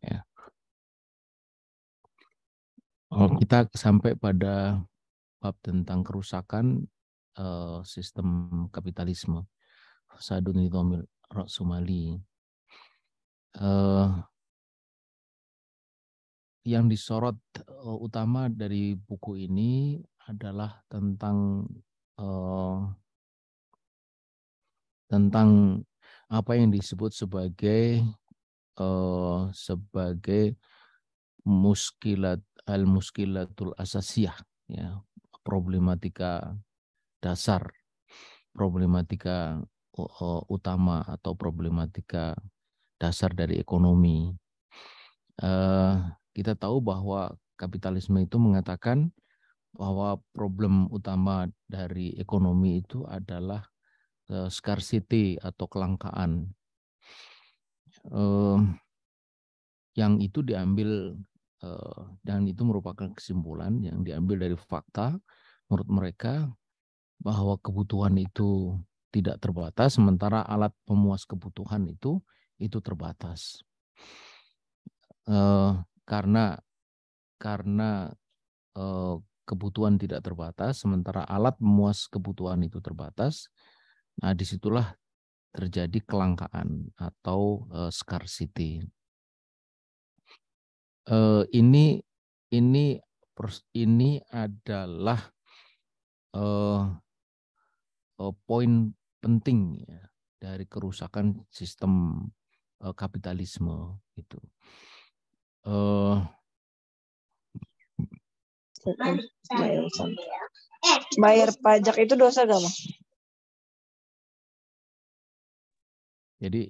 ya. Kita sampai pada bab tentang kerusakan sistem kapitalisme, fasadun nizamil ra'sumali. Yang disorot utama dari buku ini adalah tentang apa yang disebut sebagai muskilatul asasiyah, ya, problematika dasar, problematika utama atau problematika dasar dari ekonomi. Kita tahu bahwa kapitalisme itu mengatakan bahwa problem utama dari ekonomi itu adalah scarcity atau kelangkaan. Yang itu diambil dan itu merupakan kesimpulan yang diambil dari fakta menurut mereka bahwa kebutuhan itu tidak terbatas, sementara alat pemuas kebutuhan itu terbatas. Karena kebutuhan tidak terbatas, sementara alat memuas kebutuhan itu terbatas, nah disitulah terjadi kelangkaan atau scarcity. Ini adalah poin penting ya, dari kerusakan sistem kapitalisme itu. Bayar pajak itu dosa gak, Mas? Jadi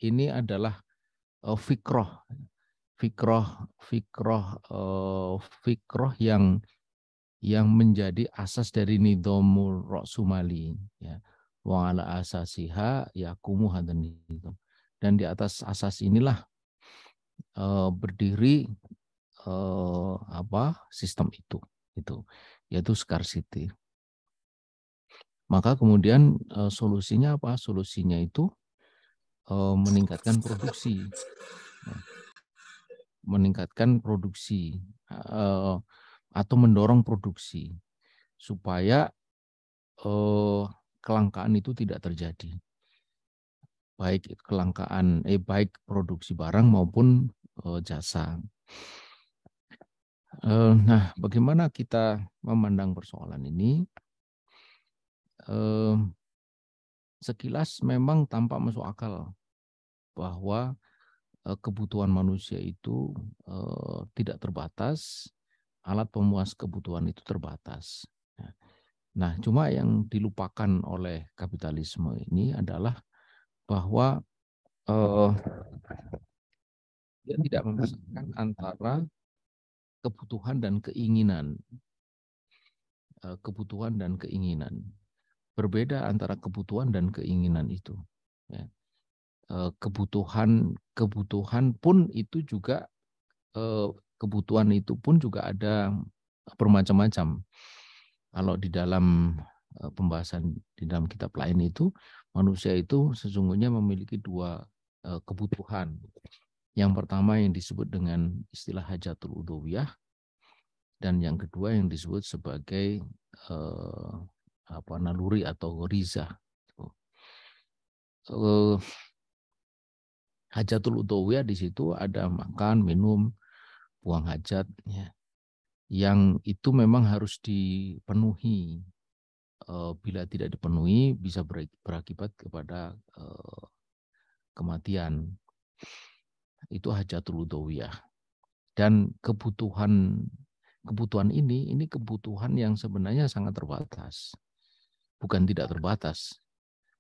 ini adalah fikroh yang menjadi asas dari nizamul ra'sumali, ya, wa ala asasiha yaqumu hadan nizam. Dan di atas asas inilah berdiri sistem itu yaitu scarcity. Maka kemudian solusinya apa? Solusinya itu meningkatkan produksi, atau mendorong produksi supaya kelangkaan itu tidak terjadi, baik produksi barang maupun jasa. Nah, bagaimana kita memandang persoalan ini? Sekilas memang tampak masuk akal bahwa kebutuhan manusia itu tidak terbatas, alat pemuas kebutuhan itu terbatas. Nah, cuma yang dilupakan oleh kapitalisme ini adalah bahwa dia tidak memisahkan antara kebutuhan dan keinginan. Kebutuhan dan keinginan. Berbeda antara kebutuhan dan keinginan itu. Ya. Kebutuhan pun itu juga kebutuhan itu pun juga ada bermacam-macam. Kalau di dalam pembahasan di dalam kitab lain itu, manusia itu sesungguhnya memiliki dua kebutuhan. Yang pertama yang disebut dengan istilah hajatul udhawiyah, dan yang kedua yang disebut sebagai naluri atau ghariza. Hajatul udhawiyah di situ ada makan, minum, buang hajat, ya, yang itu memang harus dipenuhi. Bila tidak dipenuhi bisa berakibat kepada kematian. Itu hajatul udhawiyah. Dan kebutuhan ini kebutuhan yang sebenarnya sangat terbatas, bukan tidak terbatas.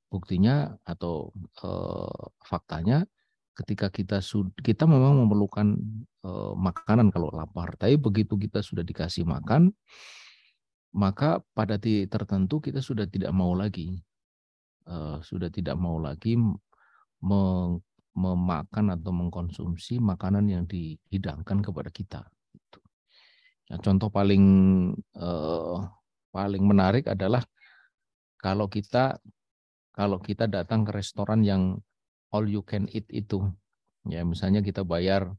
Buktinya atau faktanya, ketika kita memang memerlukan makanan kalau lapar, tapi begitu kita sudah dikasih makan, maka pada titik tertentu kita sudah tidak mau lagi memakan atau mengkonsumsi makanan yang dihidangkan kepada kita. Nah, contoh paling menarik adalah kalau kita kalau kita datang ke restoran yang all you can eat itu, ya misalnya kita bayar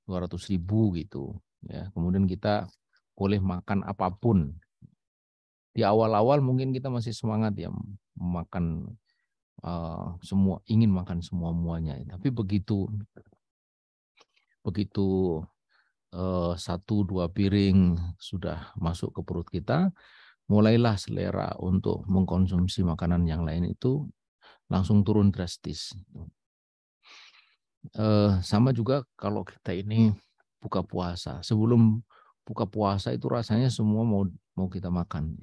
200.000 gitu, ya kemudian kita boleh makan apapun. Di awal-awal mungkin kita masih semangat ya makan semua, ingin makan semua muanya. Tapi begitu satu dua piring sudah masuk ke perut kita, mulailah selera untuk mengkonsumsi makanan yang lain itu langsung turun drastis. Sama juga kalau kita ini buka puasa. Sebelum buka puasa itu rasanya semua mau kita makan.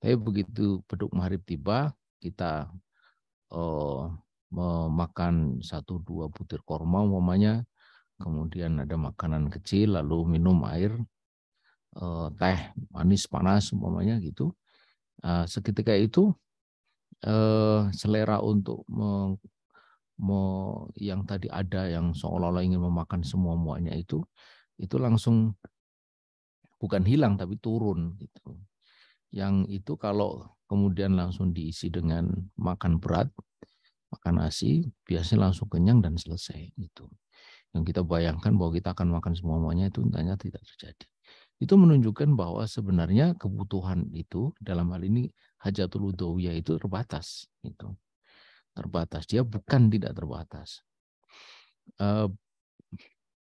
Tapi begitu beduk maghrib tiba, kita memakan 1-2 butir korma umpamanya, kemudian ada makanan kecil, lalu minum air, teh manis panas umpamanya gitu. Seketika itu selera untuk yang tadi ada yang seolah-olah ingin memakan semua muanya itu langsung bukan hilang tapi turun gitu. Yang itu kalau kemudian langsung diisi dengan makan berat, makan nasi, biasanya langsung kenyang dan selesai gitu. Yang kita bayangkan bahwa kita akan makan semuanya itu ternyata tidak terjadi. Itu menunjukkan bahwa sebenarnya kebutuhan itu dalam hal ini hajatul udhawiyah itu terbatas gitu. Terbatas, dia bukan tidak terbatas.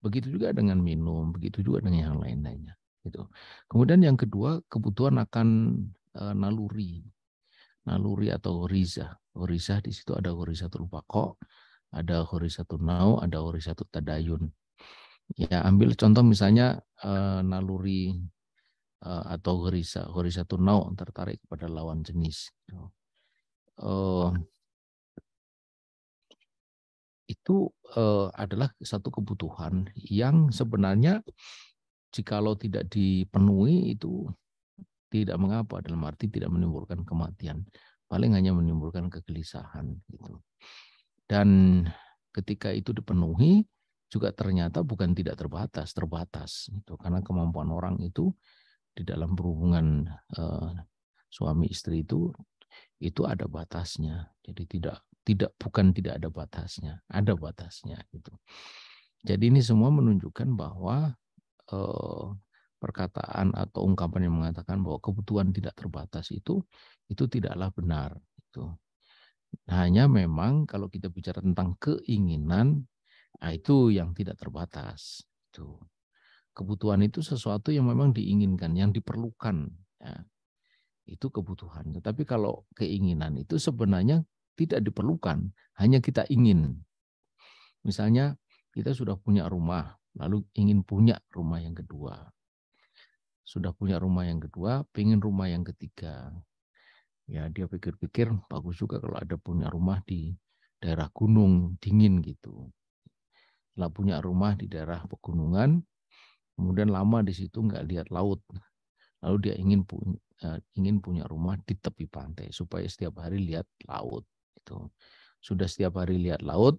Begitu juga dengan minum, begitu juga dengan yang lain-lainnya gitu. Kemudian yang kedua, kebutuhan akan naluri atau ghorizah. Ghorizah di situ ada ghorizatul baqa, ada ghorizatul nau, ada ghorizatul tadayun. Ya, ambil contoh misalnya naluri atau ghorizatul nau, tertarik kepada lawan jenis. Itu adalah satu kebutuhan yang sebenarnya jikalau tidak dipenuhi itu tidak mengapa, dalam arti tidak menimbulkan kematian, paling hanya menimbulkan kegelisahan gitu. Dan ketika itu dipenuhi juga ternyata bukan tidak terbatas gitu, karena kemampuan orang itu di dalam berhubungan suami istri itu ada batasnya. Jadi bukan tidak ada batasnya, ada batasnya gitu. Jadi ini semua menunjukkan bahwa perkataan atau ungkapan yang mengatakan bahwa kebutuhan tidak terbatas itu tidaklah benar. Itu hanya memang kalau kita bicara tentang keinginan, itu yang tidak terbatas. Itu kebutuhan itu sesuatu yang memang diinginkan, yang diperlukan. Ya, itu kebutuhan. Tetapi kalau keinginan itu sebenarnya tidak diperlukan, hanya kita ingin. Misalnya kita sudah punya rumah, lalu ingin punya rumah yang kedua. Sudah punya rumah yang kedua, pengen rumah yang ketiga. Ya dia pikir-pikir bagus juga kalau ada punya rumah di daerah gunung dingin gitu. Setelah punya rumah di daerah pegunungan, kemudian lama di situ nggak lihat laut. Lalu dia ingin punya rumah di tepi pantai supaya setiap hari lihat laut. Itu sudah setiap hari lihat laut,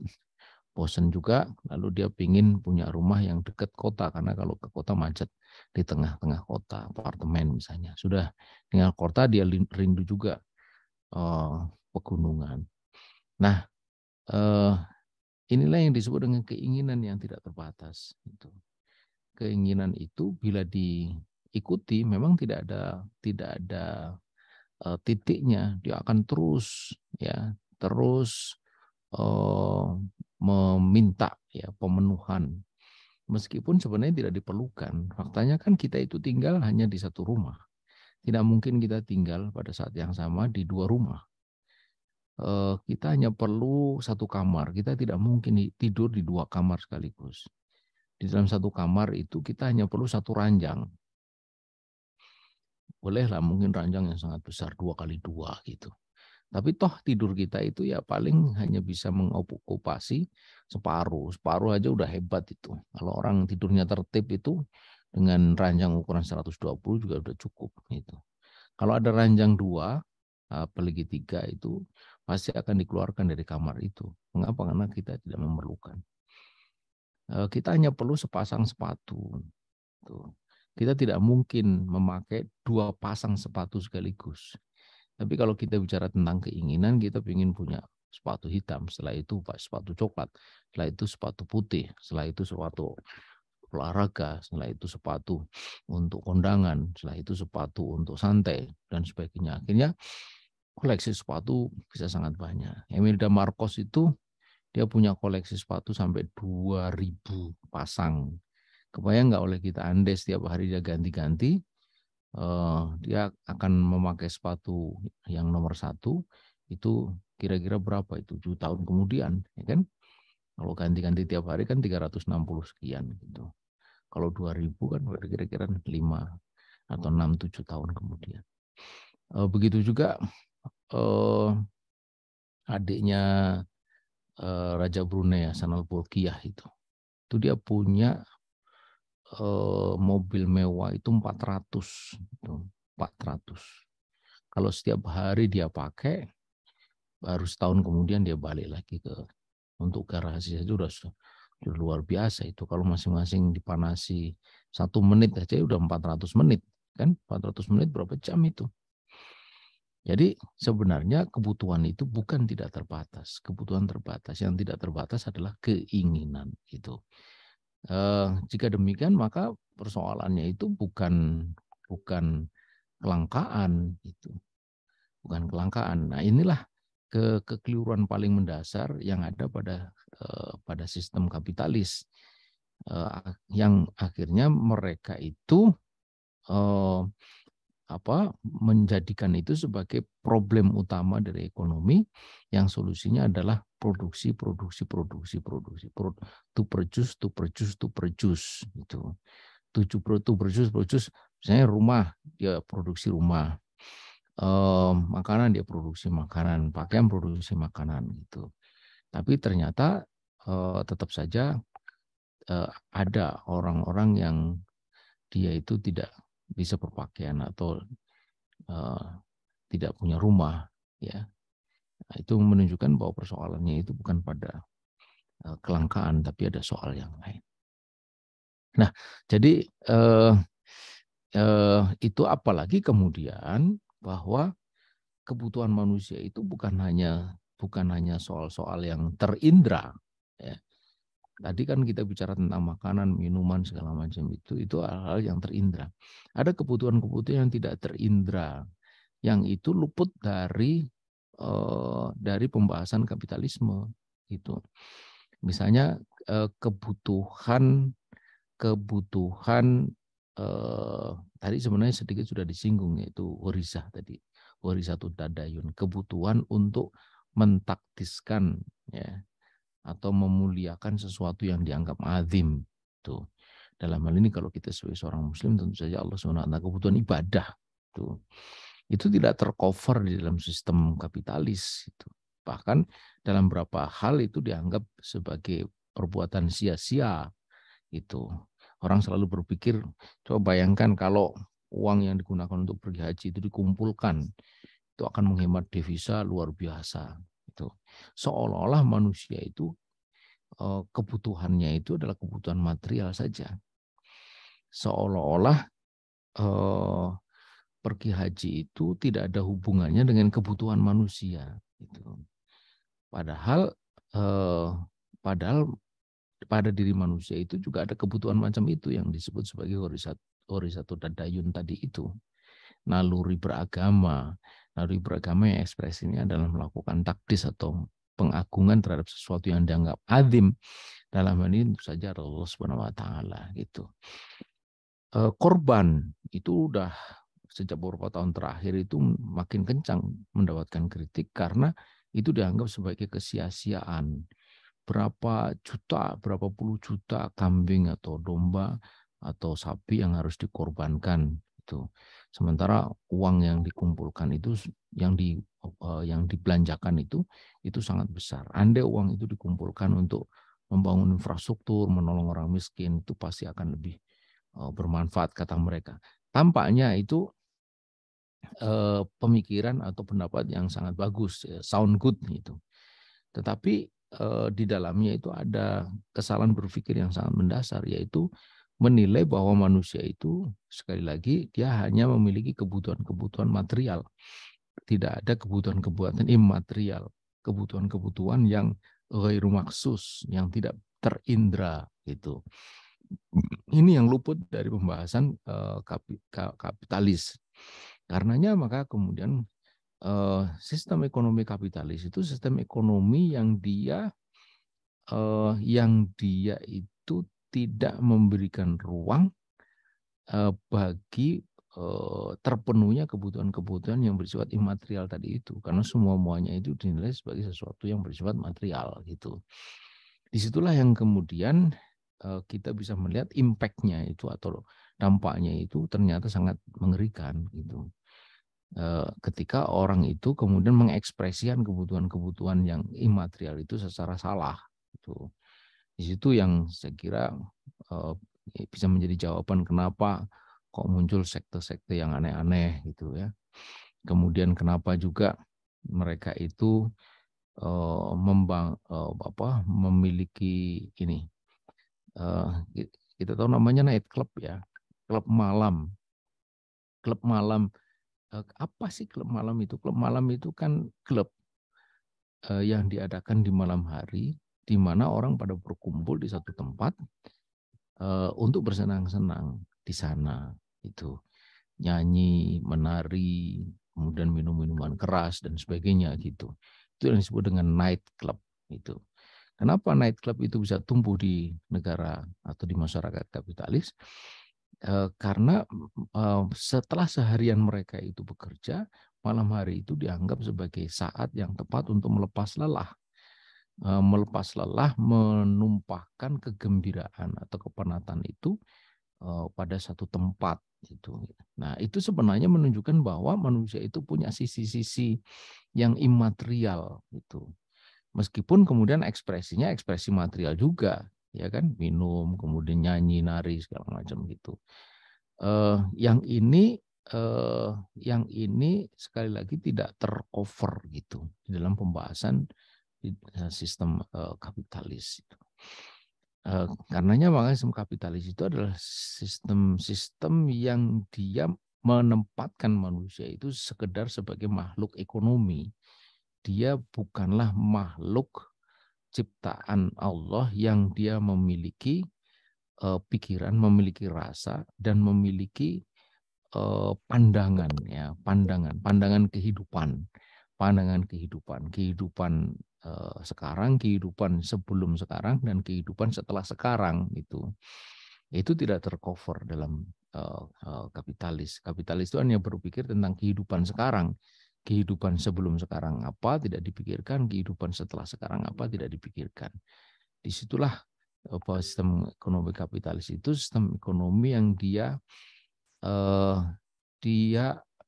bosan juga. Lalu dia ingin punya rumah yang dekat kota karena kalau ke kota macet, di tengah-tengah kota, apartemen misalnya. Sudah tinggal kota dia rindu juga pegunungan. Nah, inilah yang disebut dengan keinginan yang tidak terbatas. Keinginan itu bila diikuti memang tidak ada titiknya, dia akan terus meminta ya pemenuhan meskipun sebenarnya tidak diperlukan. Faktanya kan kita itu tinggal hanya di satu rumah, tidak mungkin kita tinggal pada saat yang sama di 2 rumah. Kita hanya perlu satu kamar, kita tidak mungkin tidur di 2 kamar sekaligus. Di dalam satu kamar itu kita hanya perlu 1 ranjang. Bolehlah mungkin ranjang yang sangat besar 2x2 gitu. Tapi toh tidur kita itu ya paling hanya bisa mengokupasi separuh aja udah hebat itu. Kalau orang tidurnya tertib itu dengan ranjang ukuran 120 juga udah cukup gitu. Kalau ada ranjang 2, apalagi 3 itu pasti akan dikeluarkan dari kamar itu. Mengapa? Karena kita tidak memerlukan. Kita hanya perlu sepasang sepatu. Kita tidak mungkin memakai 2 pasang sepatu sekaligus. Tapi kalau kita bicara tentang keinginan, kita ingin punya sepatu hitam, setelah itu sepatu coklat, setelah itu sepatu putih, setelah itu sepatu olahraga, setelah itu sepatu untuk kondangan, setelah itu sepatu untuk santai, dan sebagainya. Akhirnya koleksi sepatu bisa sangat banyak. Imelda Marcos itu dia punya koleksi sepatu sampai 2000 pasang. Kebayang nggak oleh kita, andai setiap hari dia ganti-ganti, dia akan memakai sepatu yang nomor 1, itu kira-kira berapa itu 7 tahun kemudian, ya kan? Kalau ganti-ganti tiap hari kan 360 sekian gitu. Kalau 2000 kan kira-kira 5 atau 6-7 tahun kemudian. Begitu juga adiknya Raja Brunei, Hasan al-Bolkiah itu dia punya mobil mewah itu 400. 400. Kalau setiap hari dia pakai, baru setahun kemudian dia balik lagi untuk garasi saja sudah luar biasa itu. Kalau masing-masing dipanasi 1 menit aja udah 400 menit. Kan 400 menit berapa jam itu? Jadi sebenarnya kebutuhan itu bukan tidak terbatas. Kebutuhan terbatas. Yang tidak terbatas adalah keinginan. Gitu. Jika demikian maka persoalannya itu bukan kelangkaan. Gitu. Bukan kelangkaan. Nah inilah kekeliruan paling mendasar yang ada pada sistem kapitalis, yang akhirnya mereka itu menjadikan itu sebagai problem utama dari ekonomi, yang solusinya adalah produksi to produce misalnya rumah, dia produksi rumah, makanan dia produksi makanan, pakaian produksi makanan gitu. Tapi ternyata tetap saja ada orang-orang yang dia itu tidak bisa berpakaian atau tidak punya rumah, ya. Nah, itu menunjukkan bahwa persoalannya itu bukan pada kelangkaan, tapi ada soal yang lain. Nah, jadi itu apalagi kemudian bahwa kebutuhan manusia itu bukan hanya soal-soal yang terindra. Ya. Tadi kan kita bicara tentang makanan, minuman, segala macam itu hal-hal yang terindra. Ada kebutuhan-kebutuhan yang tidak terindra, yang itu luput dari pembahasan kapitalisme. Gitu. Misalnya kebutuhan tadi sebenarnya sedikit sudah disinggung, yaitu warisah tadi. Warisatu tadayun, kebutuhan untuk mentaktiskan, ya, atau memuliakan sesuatu yang dianggap azim. Tuh. Dalam hal ini kalau kita sebagai seorang muslim tentu saja Allah SWT, kebutuhan ibadah. Tuh. Itu tidak tercover di dalam sistem kapitalis. Itu. Bahkan dalam beberapa hal itu dianggap sebagai perbuatan sia-sia. Itu. Orang selalu berpikir, coba bayangkan kalau uang yang digunakan untuk pergi haji itu dikumpulkan, itu akan menghemat devisa luar biasa. Itu seolah-olah manusia itu kebutuhannya itu adalah kebutuhan material saja. Seolah-olah pergi haji itu tidak ada hubungannya dengan kebutuhan manusia. Gitu. Padahal pada diri manusia itu juga ada kebutuhan macam itu yang disebut sebagai horisatu tadayun tadi itu. Naluri beragama yang ekspresinya adalah melakukan takdis atau pengagungan terhadap sesuatu yang dianggap azim. Dalam hal ini tentu saja Allah Subhanahu wa taala gitu. Korban itu udah sejak beberapa tahun terakhir itu makin kencang mendapatkan kritik karena itu dianggap sebagai kesia-siaan. Berapa puluh juta kambing atau domba atau sapi yang harus dikorbankan itu. Sementara uang yang dikumpulkan itu yang dibelanjakan itu sangat besar. Andai uang itu dikumpulkan untuk membangun infrastruktur, menolong orang miskin, itu pasti akan lebih bermanfaat kata mereka. Tampaknya itu pemikiran atau pendapat yang sangat bagus, sound good gitu. Tetapi di dalamnya itu ada kesalahan berpikir yang sangat mendasar, yaitu menilai bahwa manusia itu sekali lagi dia hanya memiliki kebutuhan-kebutuhan material. tidak ada kebutuhan-kebutuhan immaterial, kebutuhan-kebutuhan yang ghairu maksus, yang tidak terindra gitu. Ini yang luput dari pembahasan kapitalis. Karenanya maka kemudian sistem ekonomi kapitalis itu sistem ekonomi yang dia itu tidak memberikan ruang bagi terpenuhnya kebutuhan-kebutuhan yang bersifat imaterial tadi itu, karena semuanya itu dinilai sebagai sesuatu yang bersifat material gitu. Disitulah yang kemudian kita bisa melihat impact-nya itu atau dampaknya itu ternyata sangat mengerikan gitu. Ketika orang itu kemudian mengekspresikan kebutuhan-kebutuhan yang imaterial itu secara salah gitu. Di situ yang saya kira bisa menjadi jawaban kenapa kok muncul sekte-sekte yang aneh-aneh gitu ya. Kemudian kenapa juga mereka itu memiliki ini, kita tahu namanya night club ya, klub malam. Klub malam, apa sih klub malam itu? Klub malam itu kan klub yang diadakan di malam hari, di mana orang pada berkumpul di satu tempat untuk bersenang-senang di sana. Itu nyanyi, menari, kemudian minum minuman keras dan sebagainya gitu. Itu yang disebut dengan night club itu. Kenapa night club itu bisa tumbuh di negara atau di masyarakat kapitalis? Karena setelah seharian mereka itu bekerja, malam hari itu dianggap sebagai saat yang tepat untuk melepas lelah. Melepas lelah, menumpahkan kegembiraan atau kepenatan itu pada satu tempat itu. Nah, itu sebenarnya menunjukkan bahwa manusia itu punya sisi-sisi yang imaterial itu. Meskipun kemudian ekspresinya ekspresi material juga, ya kan, minum, kemudian nyanyi, nari segala macam gitu. Yang ini sekali lagi tidak tercover gitu di dalam pembahasan sistem kapitalis. Karenanya makanya sistem kapitalis itu adalah sistem yang dia menempatkan manusia itu sekedar sebagai makhluk ekonomi. Dia bukanlah makhluk ciptaan Allah yang dia memiliki pikiran, memiliki rasa, dan memiliki pandangan kehidupan sekarang, kehidupan sebelum sekarang, dan kehidupan setelah sekarang itu tidak tercover dalam kapitalis. Kapitalis itu hanya berpikir tentang kehidupan sekarang, kehidupan sebelum sekarang apa tidak dipikirkan, kehidupan setelah sekarang apa tidak dipikirkan. Disitulah sistem ekonomi kapitalis itu sistem ekonomi yang dia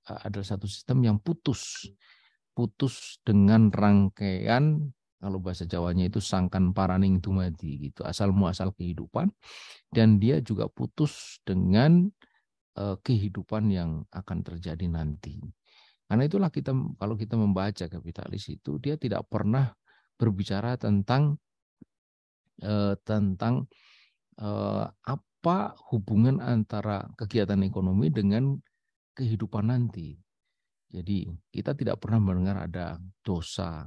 adalah satu sistem yang putus dengan rangkaian, kalau bahasa Jawanya itu sangkan paraning dumadi gitu, asal muasal kehidupan, dan dia juga putus dengan kehidupan yang akan terjadi nanti. Karena itulah kalau kita membaca kapitalis itu, dia tidak pernah berbicara tentang apa hubungan antara kegiatan ekonomi dengan kehidupan nanti. Jadi kita tidak pernah mendengar ada dosa,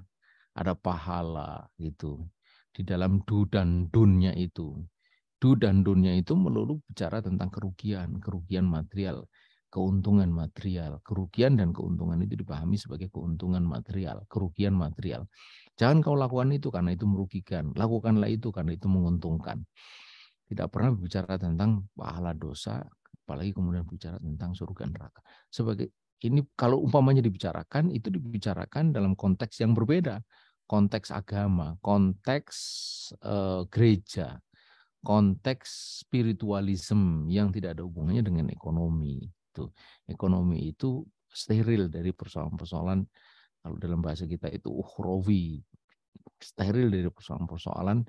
ada pahala gitu di dalam du dan dunnya itu. Du dan dunnya itu melulu bicara tentang kerugian material, keuntungan material. Kerugian dan keuntungan itu dipahami sebagai keuntungan material, kerugian material. Jangan kau lakukan itu karena itu merugikan, lakukanlah itu karena itu menguntungkan. Tidak pernah bicara tentang pahala dosa, apalagi kemudian bicara tentang surga neraka. Sebagai ini kalau umpamanya dibicarakan, itu dibicarakan dalam konteks yang berbeda. Konteks agama, konteks gereja, konteks spiritualisme yang tidak ada hubungannya dengan ekonomi. Ekonomi itu steril dari persoalan-persoalan, kalau dalam bahasa kita itu ukhrawi, steril dari persoalan-persoalan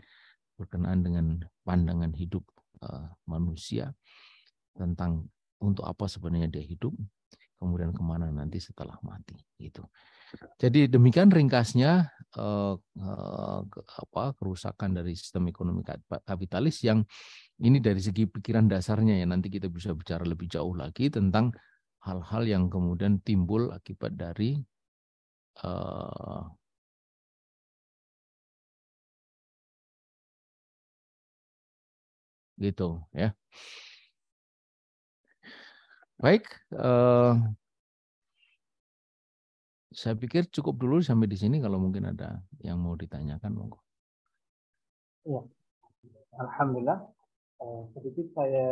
berkenaan dengan pandangan hidup manusia tentang untuk apa sebenarnya dia hidup, kemudian kemana nanti setelah mati gitu. Jadi demikian ringkasnya kerusakan dari sistem ekonomi kapitalis yang ini dari segi pikiran dasarnya ya, nanti kita bisa bicara lebih jauh lagi tentang hal-hal yang kemudian timbul akibat dari gitu ya. Baik, saya pikir cukup dulu sampai di sini. Kalau mungkin ada yang mau ditanyakan, monggo. Ya, alhamdulillah. Sedikit saya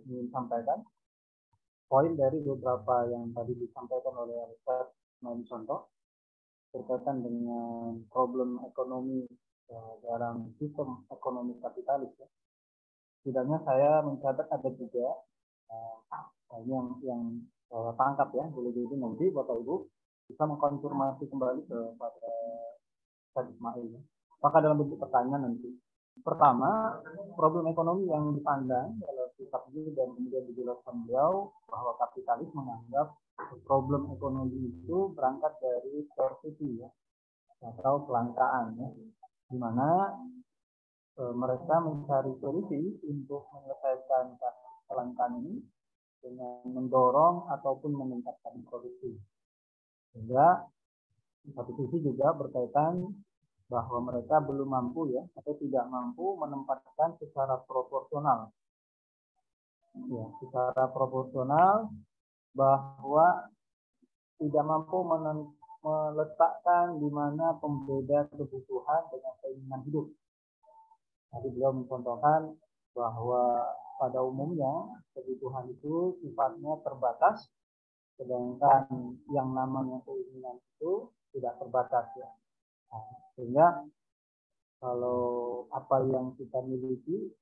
ingin sampaikan poin dari beberapa yang tadi disampaikan oleh Ustaz Naim Contoh berkaitan dengan problem ekonomi dalam sistem ekonomi kapitalis. Ya. Setidaknya saya mencatat ada juga yang saya tangkap ya, boleh jadi nanti Bapak Ibu bisa mengkonfirmasi kembali kepada Ustaz Ismail. Ya. Apakah dalam bentuk pertanyaan nanti? Pertama, problem ekonomi yang dipandang dalam kitab ini dan kemudian dijelaskan beliau bahwa kapitalis menganggap problem ekonomi itu berangkat dari scarcity ya, atau kelangkaan ya, di mana mereka mencari solusi untuk menyelesaikan kelangkaan ini dengan mendorong ataupun meningkatkan produksi. Sehingga di satu sisi juga berkaitan bahwa mereka belum mampu ya atau tidak mampu menempatkan secara proporsional. Ya, secara proporsional bahwa tidak mampu meletakkan di mana pembeda kebutuhan dengan keinginan hidup. Tadi beliau mencontohkan bahwa pada umumnya kebutuhan itu sifatnya terbatas, sedangkan yang namanya keinginan itu tidak terbatas ya. Nah, sehingga kalau apa yang kita miliki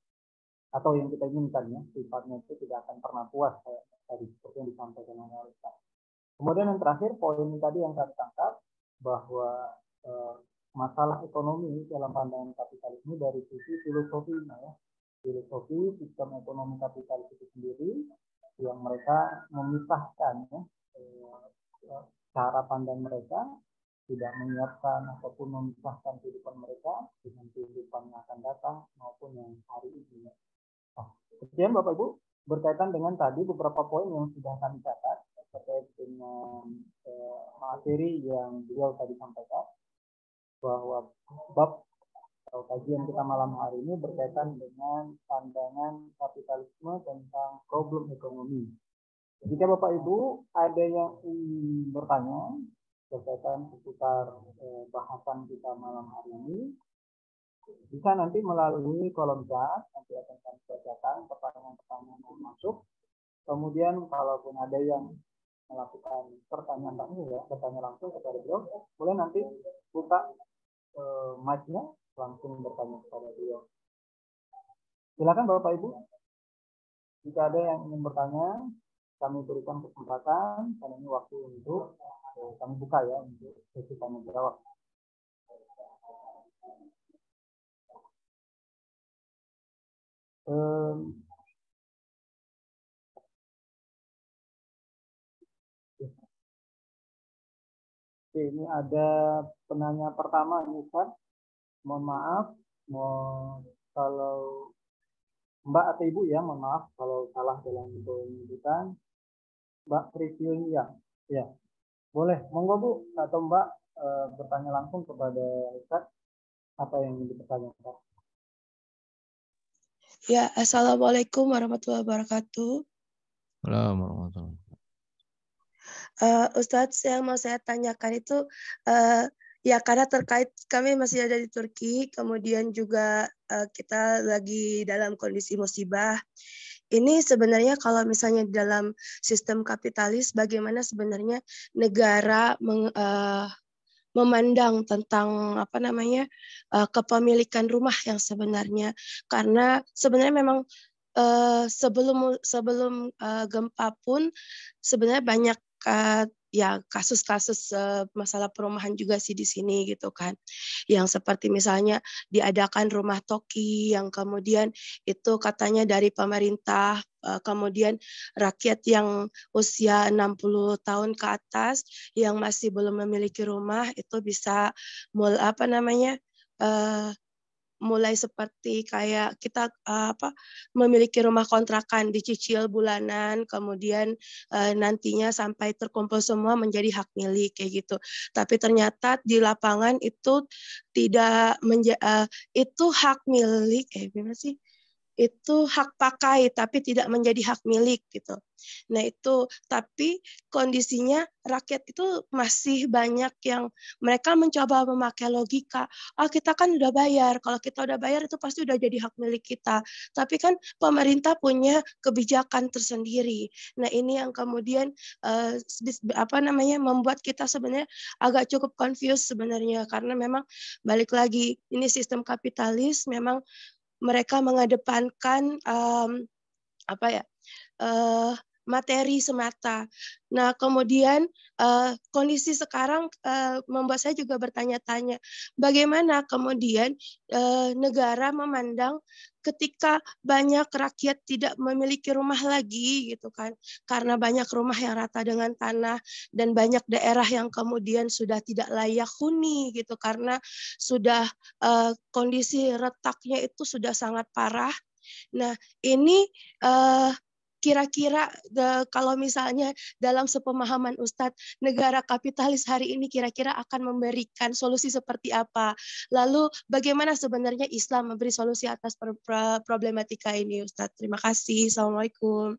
atau yang kita inginkan ya sifatnya itu tidak akan pernah puas kayak tadi seperti yang disampaikan oleh Ustaz. Kemudian yang terakhir poin tadi yang saya tangkap bahwa masalah ekonomi dalam pandangan kapitalis ini dari sisi filosofinya ya, filosofi sistem ekonomi kapitalis itu sendiri yang mereka memisahkan ya, cara pandang mereka tidak menyiapkan ataupun memisahkan kehidupan mereka dengan kehidupan yang akan datang maupun yang hari ini. Nah, kemudian Bapak Ibu berkaitan dengan tadi beberapa poin yang sudah kami catat terkait dengan materi yang beliau tadi sampaikan bahwa bab atau kajian kita malam hari ini berkaitan dengan pandangan kapitalisme tentang problem ekonomi. Jika Bapak Ibu ada yang ingin bertanya berkaitan seputar bahasan kita malam hari ini, bisa nanti melalui kolom chat, nanti akan kami bacakan pertanyaan-pertanyaan yang masuk. Kemudian kalaupun ada yang melakukan pertanyaan bertanya langsung kepada beliau, boleh nanti buka mic-nya langsung bertanya kepada beliau. Silakan Bapak Ibu, jika ada yang ingin bertanya, kami berikan kesempatan karena ini waktu untuk kami buka ya untuk sesi tanya jawab. Oke, ini ada penanya pertama nih Ustaz. Mohon maaf, kalau Mbak atau Ibu ya, mohon maaf kalau salah dalam penyebutan. Mbak Priscilia, ya, boleh, monggo Bu atau Mbak bertanya langsung kepada Ustaz apa yang ingin dipertanyakan. Ya, assalamualaikum warahmatullahi wabarakatuh. Waalaikumsalam. Ustadz, yang mau saya tanyakan itu ya karena terkait kami masih ada di Turki, kemudian juga kita lagi dalam kondisi musibah. Ini sebenarnya kalau misalnya dalam sistem kapitalis, bagaimana sebenarnya negara memandang tentang kepemilikan rumah yang sebenarnya, karena sebenarnya memang sebelum gempa pun sebenarnya banyak ya kasus-kasus masalah perumahan juga sih di sini gitu kan, yang seperti misalnya diadakan rumah toki yang kemudian itu katanya dari pemerintah, kemudian rakyat yang usia 60 tahun ke atas yang masih belum memiliki rumah itu bisa mulai seperti kayak kita memiliki rumah kontrakan dicicil bulanan, kemudian nantinya sampai terkumpul semua menjadi hak milik kayak gitu. Tapi ternyata di lapangan itu tidak itu hak milik gimana sih? Itu hak pakai tapi tidak menjadi hak milik gitu. Nah itu, tapi kondisinya rakyat itu masih banyak yang mereka mencoba memakai logika, kita kan udah bayar, kalau kita udah bayar itu pasti udah jadi hak milik kita. Tapi kan pemerintah punya kebijakan tersendiri. Nah ini yang kemudian membuat kita sebenarnya agak cukup confused sebenarnya, karena memang balik lagi ini sistem kapitalis, memang mereka mengedepankan materi semata. Nah, kemudian kondisi sekarang membuat saya juga bertanya-tanya, bagaimana kemudian negara memandang ketika banyak rakyat tidak memiliki rumah lagi gitu kan, karena banyak rumah yang rata dengan tanah dan banyak daerah yang kemudian sudah tidak layak huni gitu karena sudah kondisi retaknya itu sudah sangat parah. Nah, ini kira-kira kalau misalnya dalam sepemahaman Ustadz, negara kapitalis hari ini kira-kira akan memberikan solusi seperti apa? Lalu bagaimana sebenarnya Islam memberi solusi atas problematika ini, Ustadz? Terima kasih. Assalamualaikum.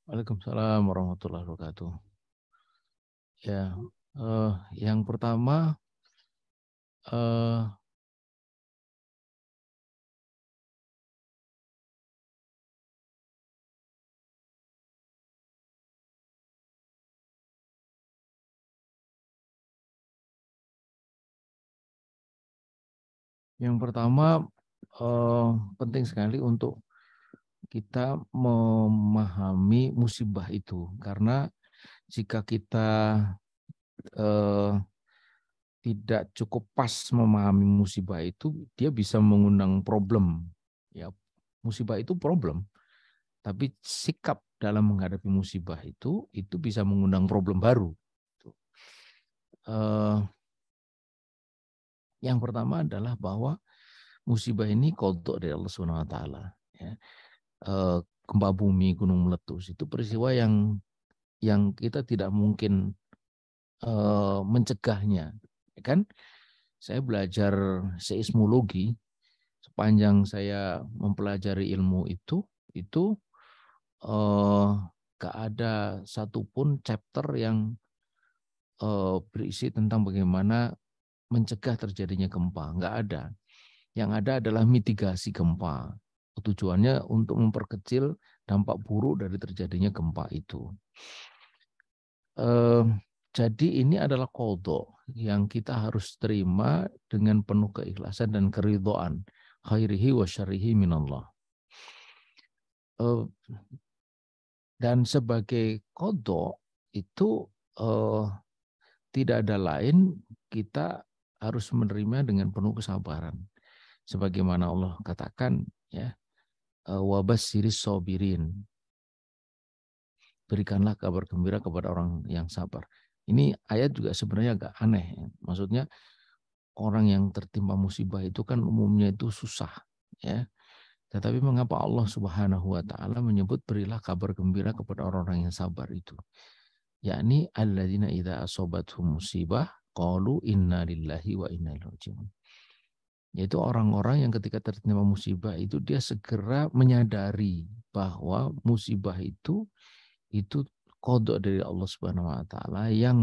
Waalaikumsalam warahmatullahi wabarakatuh. Ya, yang pertama penting sekali untuk kita memahami musibah itu, karena jika kita tidak cukup pas memahami musibah itu, dia bisa mengundang problem. Ya, musibah itu problem, tapi sikap dalam menghadapi musibah itu bisa mengundang problem baru. Yang pertama adalah bahwa musibah ini qadha dari Allah Subhanahu wa taala, ya. Gempa bumi, gunung meletus itu peristiwa yang kita tidak mungkin mencegahnya, ya kan? Saya belajar seismologi, sepanjang saya mempelajari ilmu itu gak ada satupun chapter yang berisi tentang bagaimana mencegah terjadinya gempa, nggak ada. Yang ada adalah mitigasi gempa. Tujuannya untuk memperkecil dampak buruk dari terjadinya gempa itu. Jadi ini adalah qadha yang kita harus terima dengan penuh keikhlasan dan keridhaan, khairihi wa syarrihi minallah. Dan sebagai qadha itu tidak ada lain, kita harus menerima dengan penuh kesabaran. Sebagaimana Allah katakan, ya, wabassiris sabirin. Berikanlah kabar gembira kepada orang yang sabar. Ini ayat juga sebenarnya agak aneh. Maksudnya orang yang tertimpa musibah itu kan umumnya itu susah, ya. Tetapi mengapa Allah Subhanahu wa taala menyebut berilah kabar gembira kepada orang-orang yang sabar itu? Yakni alladzina idza asobathum musibah qalu inna lillahi wa inna ilaihi raji'un. Yaitu orang-orang yang ketika tertimpa musibah itu dia segera menyadari bahwa musibah itu qadha dari Allah Subhanahu wa taala yang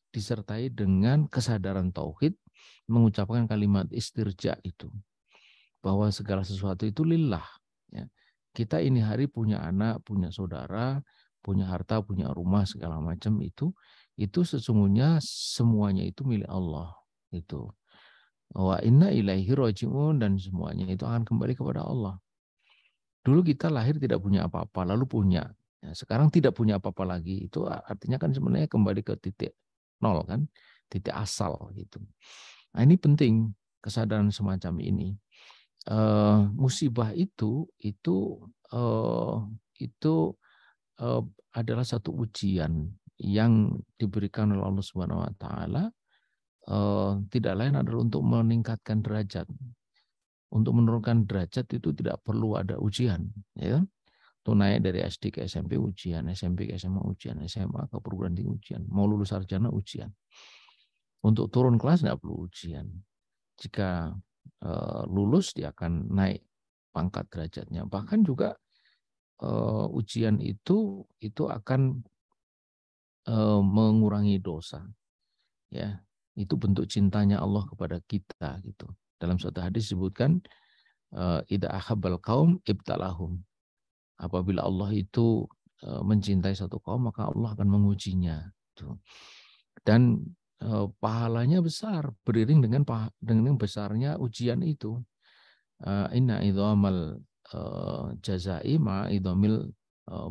disertai dengan kesadaran tauhid, mengucapkan kalimat istirja itu, bahwa segala sesuatu itu lillah, ya. Kita ini hari punya anak, punya saudara, punya harta, punya rumah, segala macam itu sesungguhnya semuanya itu milik Allah itu. Wa inna ilaihi raji'un, dan semuanya itu akan kembali kepada Allah. Dulu kita lahir tidak punya apa-apa, lalu punya. Ya, sekarang tidak punya apa-apa lagi. Itu artinya kan sebenarnya kembali ke titik nol kan, titik asal gitu. Nah, ini penting kesadaran semacam ini. Musibah itu adalah satu ujian yang diberikan oleh Allah Subhanahu wa taala tidak lain adalah untuk meningkatkan derajat. Untuk menurunkan derajat itu tidak perlu ada ujian, ya. Untuk naik dari SD ke SMP ujian, SMP ke SMA ujian, SMA ke perguruan tinggi ujian, mau lulus sarjana ujian. Untuk turun kelas tidak perlu ujian. Jika lulus dia akan naik pangkat derajatnya. Bahkan juga ujian itu akan mengurangi dosa. Ya, itu bentuk cintanya Allah kepada kita gitu. Dalam suatu hadis disebutkan idza ahabbal qaum ibtalahum. Apabila Allah itu mencintai satu kaum, maka Allah akan mengujinya. Dan pahalanya besar beriring dengan besarnya ujian itu. Inna idhamal jazai ma idhamil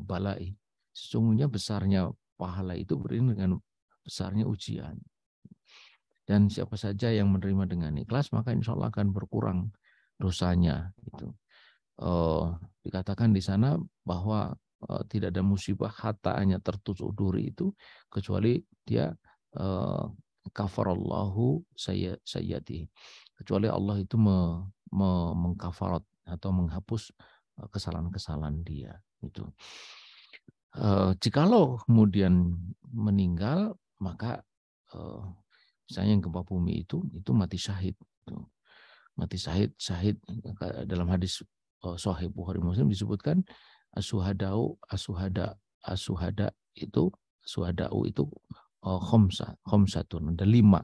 balai. Sesungguhnya besarnya pahala itu beriring dengan besarnya ujian. Dan siapa saja yang menerima dengan ikhlas, maka insya Allah akan berkurang dosanya. Gitu. Dikatakan di sana bahwa tidak ada musibah hatta hanya tertusuk duri itu kecuali dia kafarallahu sayyati, kecuali Allah itu mengkafarat atau menghapus kesalahan-kesalahan dia itu. Jikalau kemudian meninggal, maka misalnya yang gempa bumi itu mati syahid. Mati syahid dalam hadis Sahih Bukhari Muslim disebutkan asuhadau itu khamsatun, ada 5.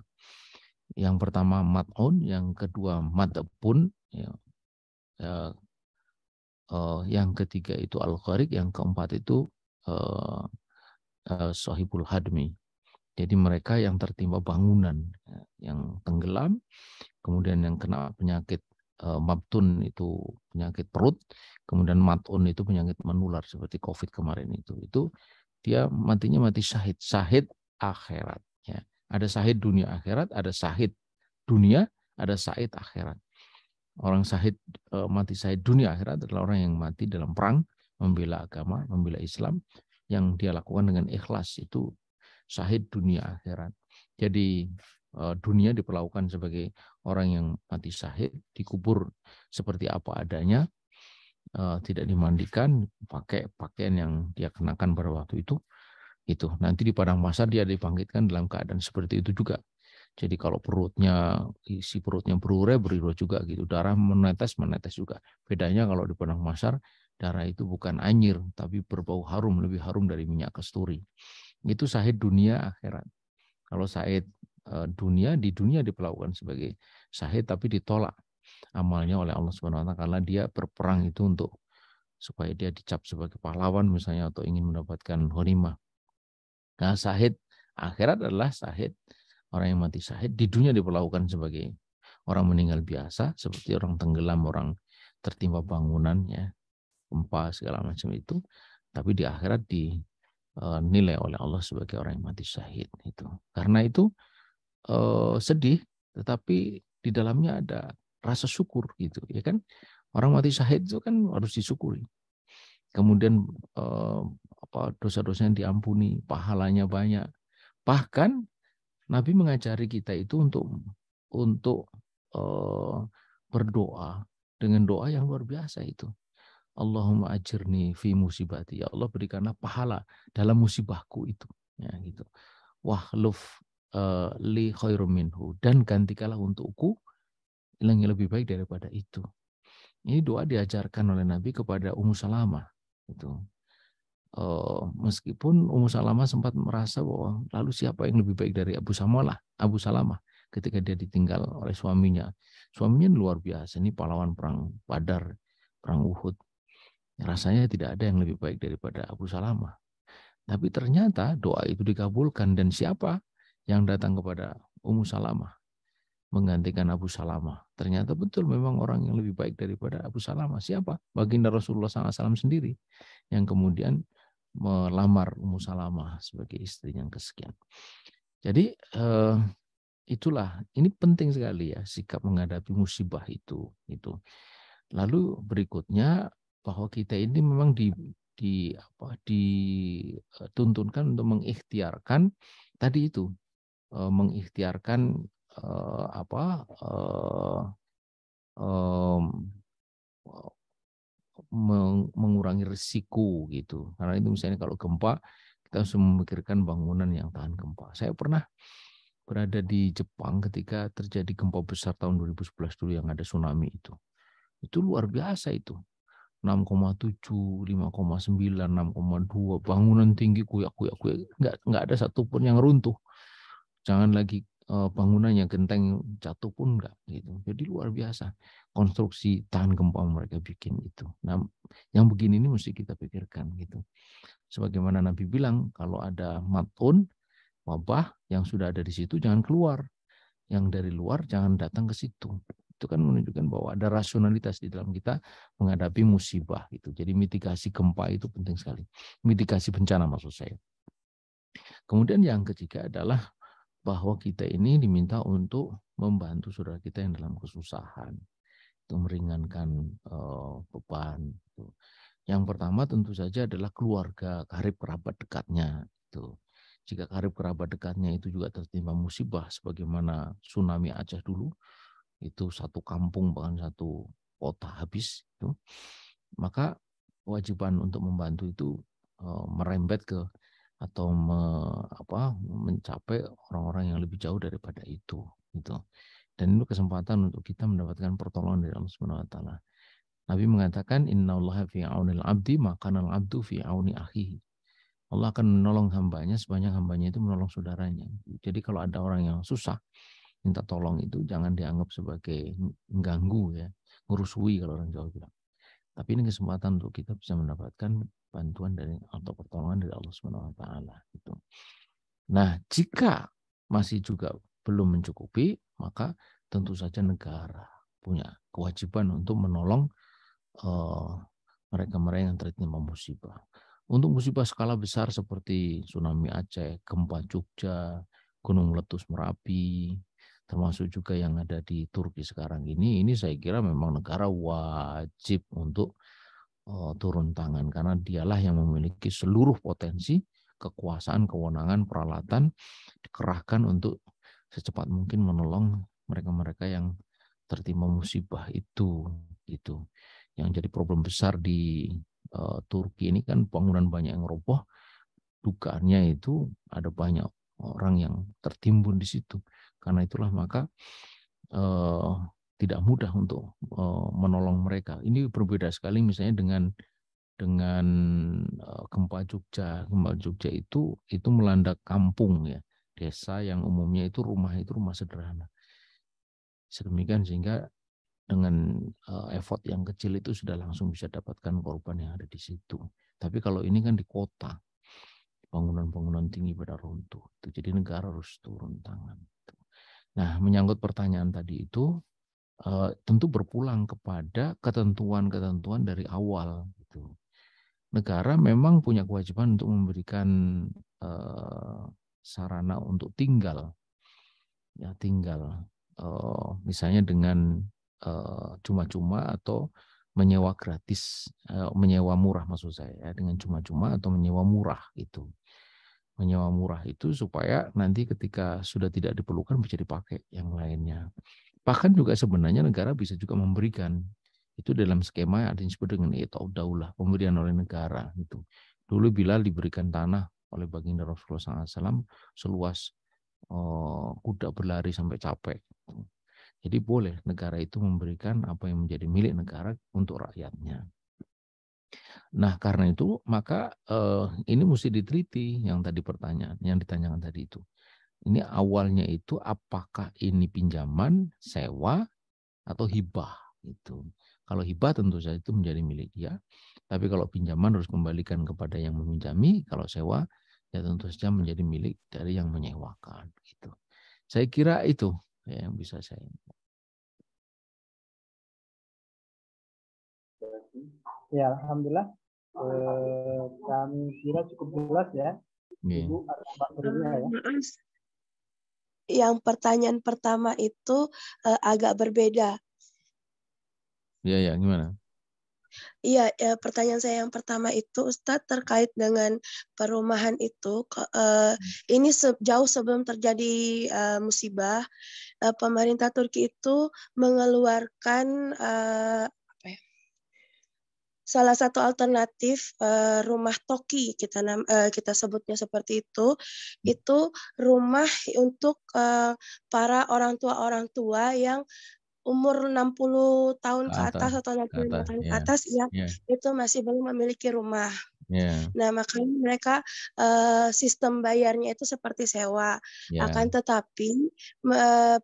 Yang pertama mat'un, yang kedua mad'bun, ya, yang ketiga itu al-gharik, yang keempat itu sahibul hadmi. Jadi mereka yang tertimpa bangunan, yang tenggelam, kemudian yang kena penyakit mabtun itu penyakit perut, kemudian matun itu penyakit menular seperti COVID kemarin itu dia matinya mati syahid akhirat. Ya. Ada syahid dunia akhirat, ada syahid dunia, ada syahid akhirat. Orang syahid mati syahid dunia akhirat adalah orang yang mati dalam perang membela agama, membela Islam, yang dia lakukan dengan ikhlas, itu syahid dunia akhirat. Jadi dunia diperlakukan sebagai orang yang mati syahid, dikubur seperti apa adanya, tidak dimandikan, pakai pakaian yang dia kenakan pada waktu itu. Nanti di padang mahsyar dia dibangkitkan dalam keadaan seperti itu juga. Jadi kalau isi perutnya berurai juga gitu, darah menetes juga. Bedanya kalau di padang mahsyar darah itu bukan anyir tapi berbau harum, lebih harum dari minyak kasturi. Itu syahid dunia akhirat. Kalau syahid di dunia diperlakukan sebagai syahid tapi ditolak amalnya oleh Allah Subhanahu wa taala karena dia berperang itu untuk supaya dia dicap sebagai pahlawan misalnya, atau ingin mendapatkan ghanimah. Nah, syahid akhirat adalah syahid orang yang mati syahid. Di dunia diperlakukan sebagai orang meninggal biasa, seperti orang tenggelam, orang tertimpa bangunan, ya, gempa segala macam itu. Tapi di akhirat dinilai oleh Allah sebagai orang yang mati syahid itu. Karena itu sedih, tetapi di dalamnya ada rasa syukur gitu, ya kan? Orang mati syahid itu kan harus disyukuri. Kemudian dosa-dosanya diampuni, pahalanya banyak. Bahkan Nabi mengajari kita itu untuk berdoa dengan doa yang luar biasa itu. Allahumma ajirni fi musibati, ya Allah berikanlah pahala dalam musibahku itu, ya gitu. Wahluf li khairum minhu, dan gantikanlah untukku yang lebih baik daripada itu. Ini doa diajarkan oleh Nabi kepada Ummu Salamah itu. Meskipun Ummu Salamah sempat merasa bahwa lalu siapa yang lebih baik dari Abu Salamah ketika dia ditinggal oleh suaminya. Suaminya luar biasa, ini pahlawan perang Badar, perang Uhud. Rasanya tidak ada yang lebih baik daripada Abu Salamah. Tapi ternyata doa itu dikabulkan, dan siapa yang datang kepada Ummu Salamah menggantikan Abu Salamah? Ternyata betul memang orang yang lebih baik daripada Abu Salamah. Siapa? Baginda Rasulullah SAW sendiri yang kemudian melamar Ummu Salamah sebagai istrinya yang kesekian. Jadi itulah, ini penting sekali ya sikap menghadapi musibah itu. Lalu berikutnya bahwa kita ini memang dituntunkan untuk mengikhtiarkan tadi itu, mengikhtiarkan mengurangi risiko gitu. Karena itu misalnya kalau gempa kita harus memikirkan bangunan yang tahan gempa. Saya pernah berada di Jepang ketika terjadi gempa besar tahun 2011 dulu yang ada tsunami itu. Itu luar biasa itu. 6,7, 5,9, 6,2, bangunan tinggi kuyak-kuyak, nggak ada satupun yang runtuh. Jangan lagi bangunannya genteng jatuh pun enggak gitu. Jadi luar biasa konstruksi tahan gempa mereka bikin itu. Nah, yang begini ini mesti kita pikirkan gitu. Sebagaimana Nabi bilang, kalau ada matun, wabah yang sudah ada di situ jangan keluar. Yang dari luar jangan datang ke situ. Itu kan menunjukkan bahwa ada rasionalitas di dalam kita menghadapi musibah itu. Jadi mitigasi gempa itu penting sekali. Mitigasi bencana maksud saya. Kemudian yang ketiga adalah bahwa kita ini diminta untuk membantu saudara kita yang dalam kesusahan. Itu meringankan beban. Itu. Yang pertama tentu saja adalah keluarga, karib kerabat dekatnya. Itu. Jika karib kerabat dekatnya itu juga tertimpa musibah sebagaimana tsunami Aceh dulu, itu satu kampung bahkan satu kota habis, itu, maka kewajiban untuk membantu itu merembet ke atau mencapai orang-orang yang lebih jauh daripada itu. Gitu. Dan itu kesempatan untuk kita mendapatkan pertolongan dari Allah Subhanahu wa taala. Nabi mengatakan innallaha fi aunil abdi maka al abdu fi auni akhihi. Allah akan menolong hambanya sebanyak hambanya itu menolong saudaranya. Jadi kalau ada orang yang susah minta tolong itu jangan dianggap sebagai mengganggu ya, ngurusui kalau orang Jawa bilang. Tapi ini kesempatan untuk kita bisa mendapatkan bantuan dari atau pertolongan dari Allah Subhanahu wa taala gitu. Nah, jika masih juga belum mencukupi, maka tentu saja negara punya kewajiban untuk menolong mereka-mereka yang tertimpa musibah. Untuk musibah skala besar seperti tsunami Aceh, gempa Jogja, gunung meletus Merapi, termasuk juga yang ada di Turki sekarang ini saya kira memang negara wajib untuk turun tangan karena dialah yang memiliki seluruh potensi, kekuasaan, kewenangan, peralatan dikerahkan untuk secepat mungkin menolong mereka-mereka yang tertimpa musibah itu gitu. Yang jadi problem besar di Turki ini kan bangunan banyak yang roboh, dugaannya itu ada banyak orang yang tertimbun di situ. Karena itulah maka tidak mudah untuk menolong mereka. Ini berbeda sekali misalnya dengan gempa Jogja. Gempa Jogja itu melanda kampung ya, desa yang umumnya itu rumah sederhana. Sedemikian sehingga dengan effort yang kecil itu sudah langsung bisa dapatkan korban yang ada di situ. Tapi kalau ini kan di kota, bangunan-bangunan tinggi pada runtuh. Jadi negara harus turun tangan. Nah, menyangkut pertanyaan tadi itu, tentu berpulang kepada ketentuan-ketentuan dari awal. Gitu. Negara memang punya kewajiban untuk memberikan sarana untuk tinggal, ya misalnya dengan cuma-cuma atau menyewa gratis, menyewa murah maksud saya, dengan cuma-cuma atau menyewa murah itu. Menyewa murah itu supaya nanti ketika sudah tidak diperlukan bisa dipakai yang lainnya. Bahkan juga sebenarnya negara bisa juga memberikan itu dalam skema yang disebut dengan ita'ud daulah, pemberian oleh negara itu. Dulu Bilal diberikan tanah oleh baginda Rasulullah SAW seluas kuda berlari sampai capek. Jadi boleh negara itu memberikan apa yang menjadi milik negara untuk rakyatnya. Nah karena itu maka ini mesti diteliti yang tadi pertanyaan, yang ditanyakan tadi itu. Ini awalnya itu apakah ini pinjaman, sewa, atau hibah itu. Kalau hibah tentu saja itu menjadi milik dia. Tapi kalau pinjaman harus kembalikan kepada yang meminjami. Kalau sewa ya tentu saja menjadi milik dari yang menyewakan. Gitu. Saya kira itu ya, yang bisa saya. Ya, alhamdulillah. Kami kira cukup jelas ya. Ibu Mbak Berlia ya. Yang pertanyaan pertama itu agak berbeda. Ya, gimana? Iya, pertanyaan saya yang pertama itu Ustadz terkait dengan perumahan itu, ini jauh sebelum terjadi musibah, pemerintah Turki itu mengeluarkan apa ya, salah satu alternatif rumah toki kita sebutnya seperti itu rumah untuk para orang tua yang umur 60 tahun ke atas atau 65 tahun ke ya, atas yang ya, itu masih belum memiliki rumah. ya, Nah, makanya mereka sistem bayarnya itu seperti sewa. ya, Akan tetapi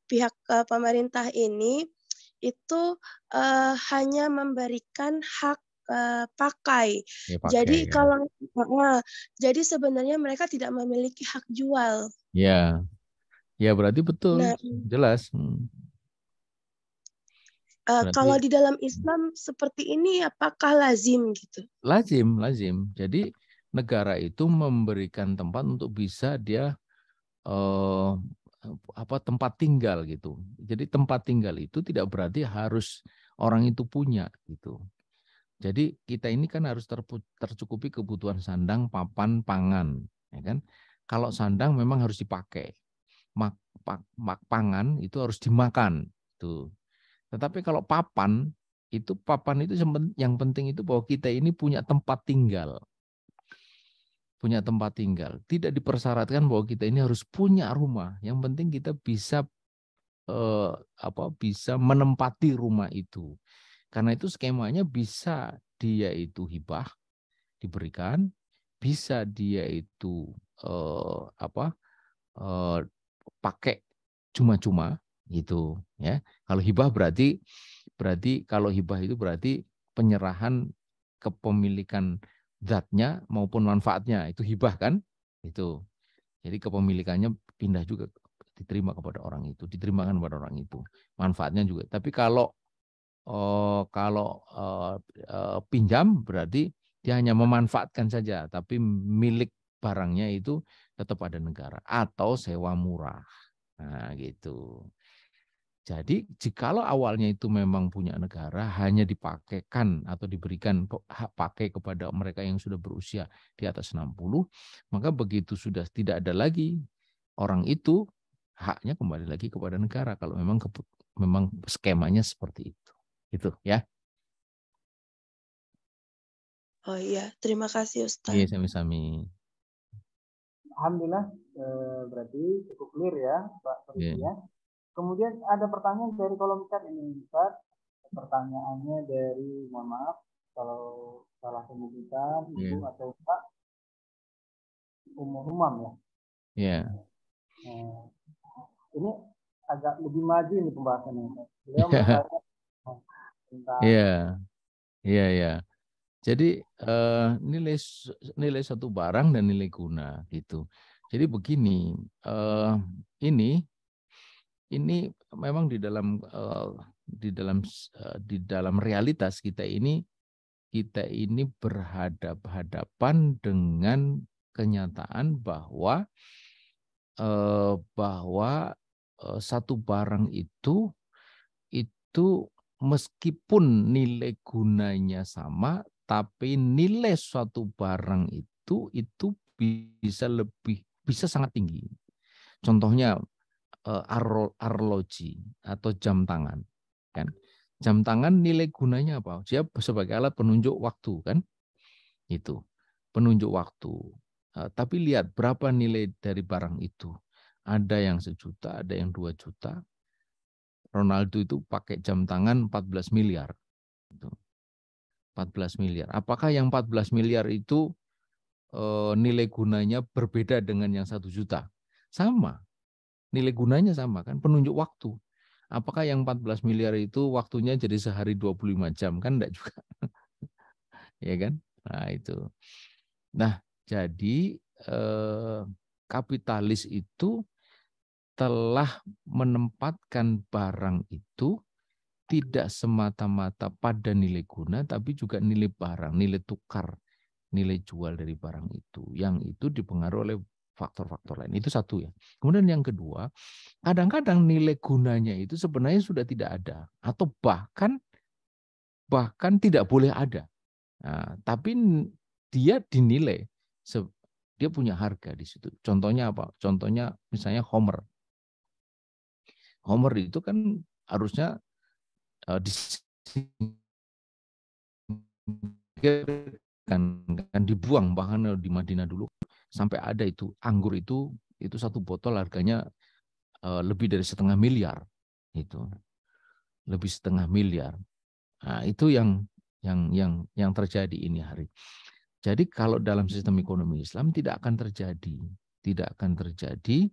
pihak pemerintah ini itu hanya memberikan hak pakai. ya pakai Jadi ya, kalau jadi sebenarnya mereka tidak memiliki hak jual. ya, ya berarti betul, Nah, jelas. kalau Berarti di dalam Islam seperti ini apakah lazim gitu? lazim. Jadi negara itu memberikan tempat untuk bisa dia tempat tinggal gitu. Jadi tempat tinggal itu tidak berarti harus orang itu punya gitu. Jadi kita ini kan harus tercukupi kebutuhan sandang, papan, pangan, ya kan? Kalau sandang memang harus dipakai, pangan itu harus dimakan, tuh. Tetapi kalau papan itu yang penting itu bahwa kita ini punya tempat tinggal. Punya tempat tinggal. Tidak dipersyaratkan bahwa kita ini harus punya rumah. Yang penting kita bisa bisa menempati rumah itu. Karena itu skemanya bisa dia itu hibah diberikan, bisa dia itu pakai cuma-cuma gitu ya. Kalau hibah berarti kalau hibah itu berarti penyerahan kepemilikan zatnya maupun manfaatnya, itu hibah kan? Itu. Jadi kepemilikannya pindah juga, diterima kepada orang itu, diterimakan kepada orang itu. Manfaatnya juga. Tapi kalau pinjam berarti dia hanya memanfaatkan saja, tapi milik barangnya itu tetap ada negara atau sewa murah. Nah, gitu. Jadi jikalau awalnya itu memang punya negara, hanya dipakaikan atau diberikan hak pakai kepada mereka yang sudah berusia di atas 60, maka begitu sudah tidak ada lagi orang itu, haknya kembali lagi kepada negara kalau memang skemanya seperti itu. Gitu ya. Oh iya, terima kasih Iya, Ustadz. sami-sami. Alhamdulillah, berarti cukup clear ya Pak Peristinya. Kemudian ada pertanyaan dari kolom chat ini Ustaz. Pertanyaannya dari, mohon maaf kalau salah penyebutan, Ibu atau Pak Umum ya. Iya. Ini agak lebih maju nih pembahasannya. Beliau bertanya tentang Iya. Jadi nilai satu barang dan nilai guna gitu. Jadi begini, ini memang di dalam realitas kita ini berhadap-hadapan dengan kenyataan bahwa satu barang itu meskipun nilai gunanya sama, tapi nilai suatu barang itu bisa sangat tinggi. Contohnya arloji atau jam tangan, kan? Jam tangan nilai gunanya apa? Dia sebagai alat penunjuk waktu, kan? Itu penunjuk waktu. Tapi lihat berapa nilai dari barang itu. Ada yang 1 juta, ada yang 2 juta. Ronaldo itu pakai jam tangan 14 miliar. 14 miliar. Apakah yang 14 miliar itu nilai gunanya berbeda dengan yang 1 juta? Sama. Nilai gunanya sama kan, penunjuk waktu. Apakah yang 14 miliar itu waktunya jadi sehari 25 jam? Kan enggak juga. Ya kan? Nah, itu. Nah, jadi kapitalis itu telah menempatkan barang itu tidak semata-mata pada nilai guna, tapi juga nilai barang, nilai tukar, nilai jual dari barang itu. Yang itu dipengaruhi oleh faktor-faktor lain. Itu satu ya. Kemudian yang kedua, kadang-kadang nilai gunanya itu sebenarnya sudah tidak ada. Atau bahkan tidak boleh ada. Nah, tapi dia dinilai, dia punya harga di situ. Contohnya apa? Contohnya misalnya Homer. Homer itu kan harusnya kan dibuang, bahkan di Madinah dulu sampai ada itu anggur itu satu botol harganya lebih dari 1,5 miliar, itu lebih 1,5 miliar. Nah, itu yang terjadi ini hari. Jadi kalau dalam sistem ekonomi Islam tidak akan terjadi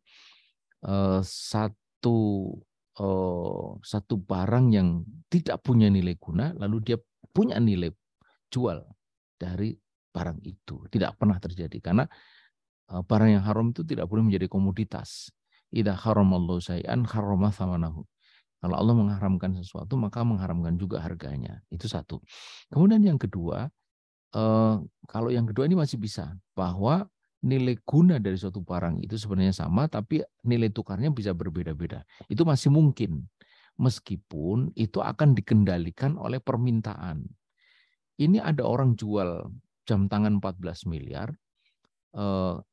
satu barang yang tidak punya nilai guna lalu dia punya nilai jual dari barang itu. Tidak pernah terjadi karena barang yang haram itu tidak boleh menjadi komoditas. Idza haramallahu syai'an harrama thamanahu. Kalau Allah mengharamkan sesuatu maka mengharamkan juga harganya. Itu satu. Kemudian yang kedua, kalau yang kedua ini masih bisa bahwa nilai guna dari suatu barang itu sebenarnya sama tapi nilai tukarnya bisa berbeda-beda. Itu masih mungkin. Meskipun itu akan dikendalikan oleh permintaan. Ini ada orang jual jam tangan 14 miliar,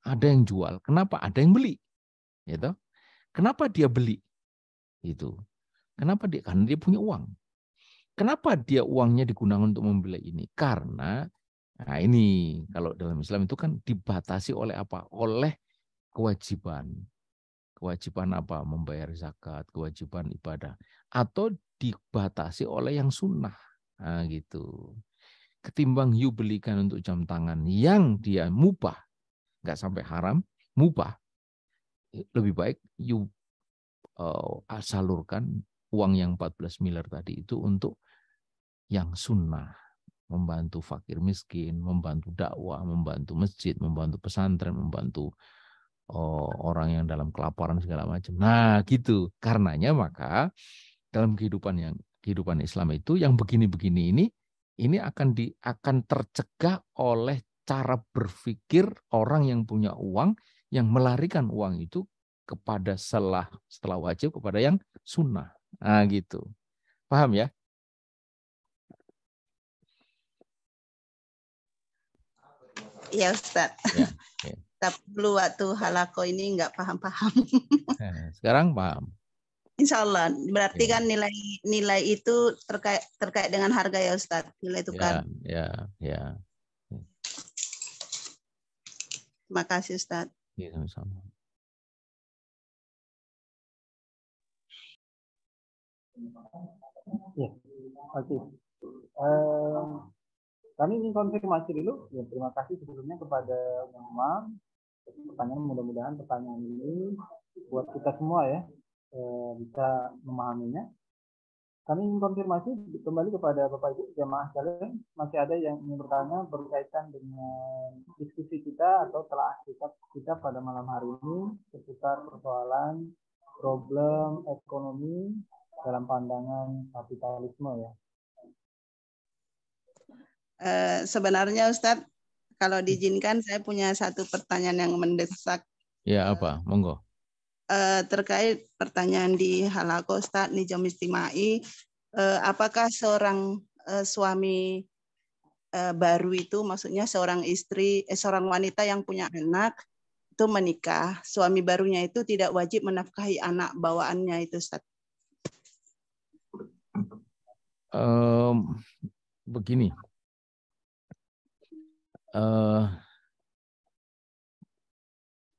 ada yang jual. Kenapa? Ada yang beli. Gitu. Kenapa dia beli? Itu. Kenapa dia? Karena dia punya uang. Kenapa dia uangnya digunakan untuk membeli ini? Karena, nah ini kalau dalam Islam itu kan dibatasi oleh apa? Oleh kewajiban. Kewajiban apa? Membayar zakat, kewajiban ibadah. Atau dibatasi oleh yang sunnah. Nah gitu. Ketimbang you belikan untuk jam tangan yang dia mubah, nggak sampai haram, mubah, lebih baik you salurkan uang yang 14 miliar tadi itu untuk yang sunnah, membantu fakir miskin, membantu dakwah, membantu masjid, membantu pesantren, membantu orang yang dalam kelaparan segala macam. Nah, gitu. Karenanya maka dalam kehidupan Islam itu yang begini-begini ini akan tercegah oleh cara berpikir orang yang punya uang yang melarikan uang itu kepada setelah wajib kepada yang sunnah. Nah, gitu. Paham ya? Iya Ustaz. Ya. Dulu waktu halako ini nggak paham-paham. Sekarang paham. Insya Allah. Berarti kan nilai itu terkait dengan harga ya Ustaz, nilai tukar. Ya. Terima kasih Ustaz. Ya, sama-sama. Ya, oke. Kami ingin konfirmasi dulu. Ya, terima kasih sebelumnya kepada Imam. Pertanyaan mudah-mudahan pertanyaan ini buat kita semua ya bisa memahaminya. Kami ingin konfirmasi kembali kepada Bapak Ibu jamaah sekalian, masih ada yang ingin bertanya berkaitan dengan diskusi kita atau telah kita pada malam hari ini seputar persoalan problem ekonomi dalam pandangan kapitalisme ya. Sebenarnya Ustadz, kalau diizinkan saya punya satu pertanyaan yang mendesak. Ya apa? Monggo. Terkait pertanyaan di halaqah Ustadz Nijam Istimai, apakah seorang suami baru itu, maksudnya seorang istri, seorang wanita yang punya anak itu menikah, suami barunya itu tidak wajib menafkahi anak bawaannya itu Ustadz? Begini.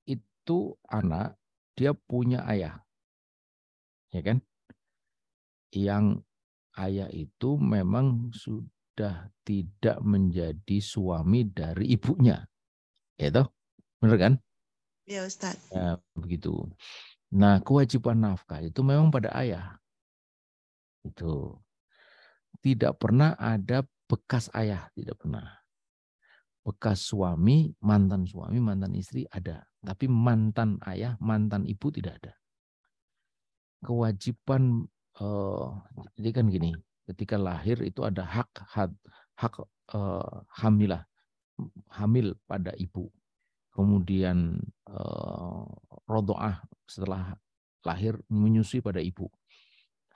Itu anak dia punya ayah, ya kan? Yang ayah itu memang sudah tidak menjadi suami dari ibunya, ya toh, benar kan? Ya Ustaz. Ya, begitu. Nah, kewajiban nafkah itu memang pada ayah. Itu tidak pernah ada bekas ayah, tidak pernah. Bekas suami, mantan istri ada. Tapi mantan ayah, mantan ibu tidak ada. Kewajiban, jadi kan gini, ketika lahir itu ada hak hamil pada ibu. Kemudian rodoah setelah lahir menyusui pada ibu.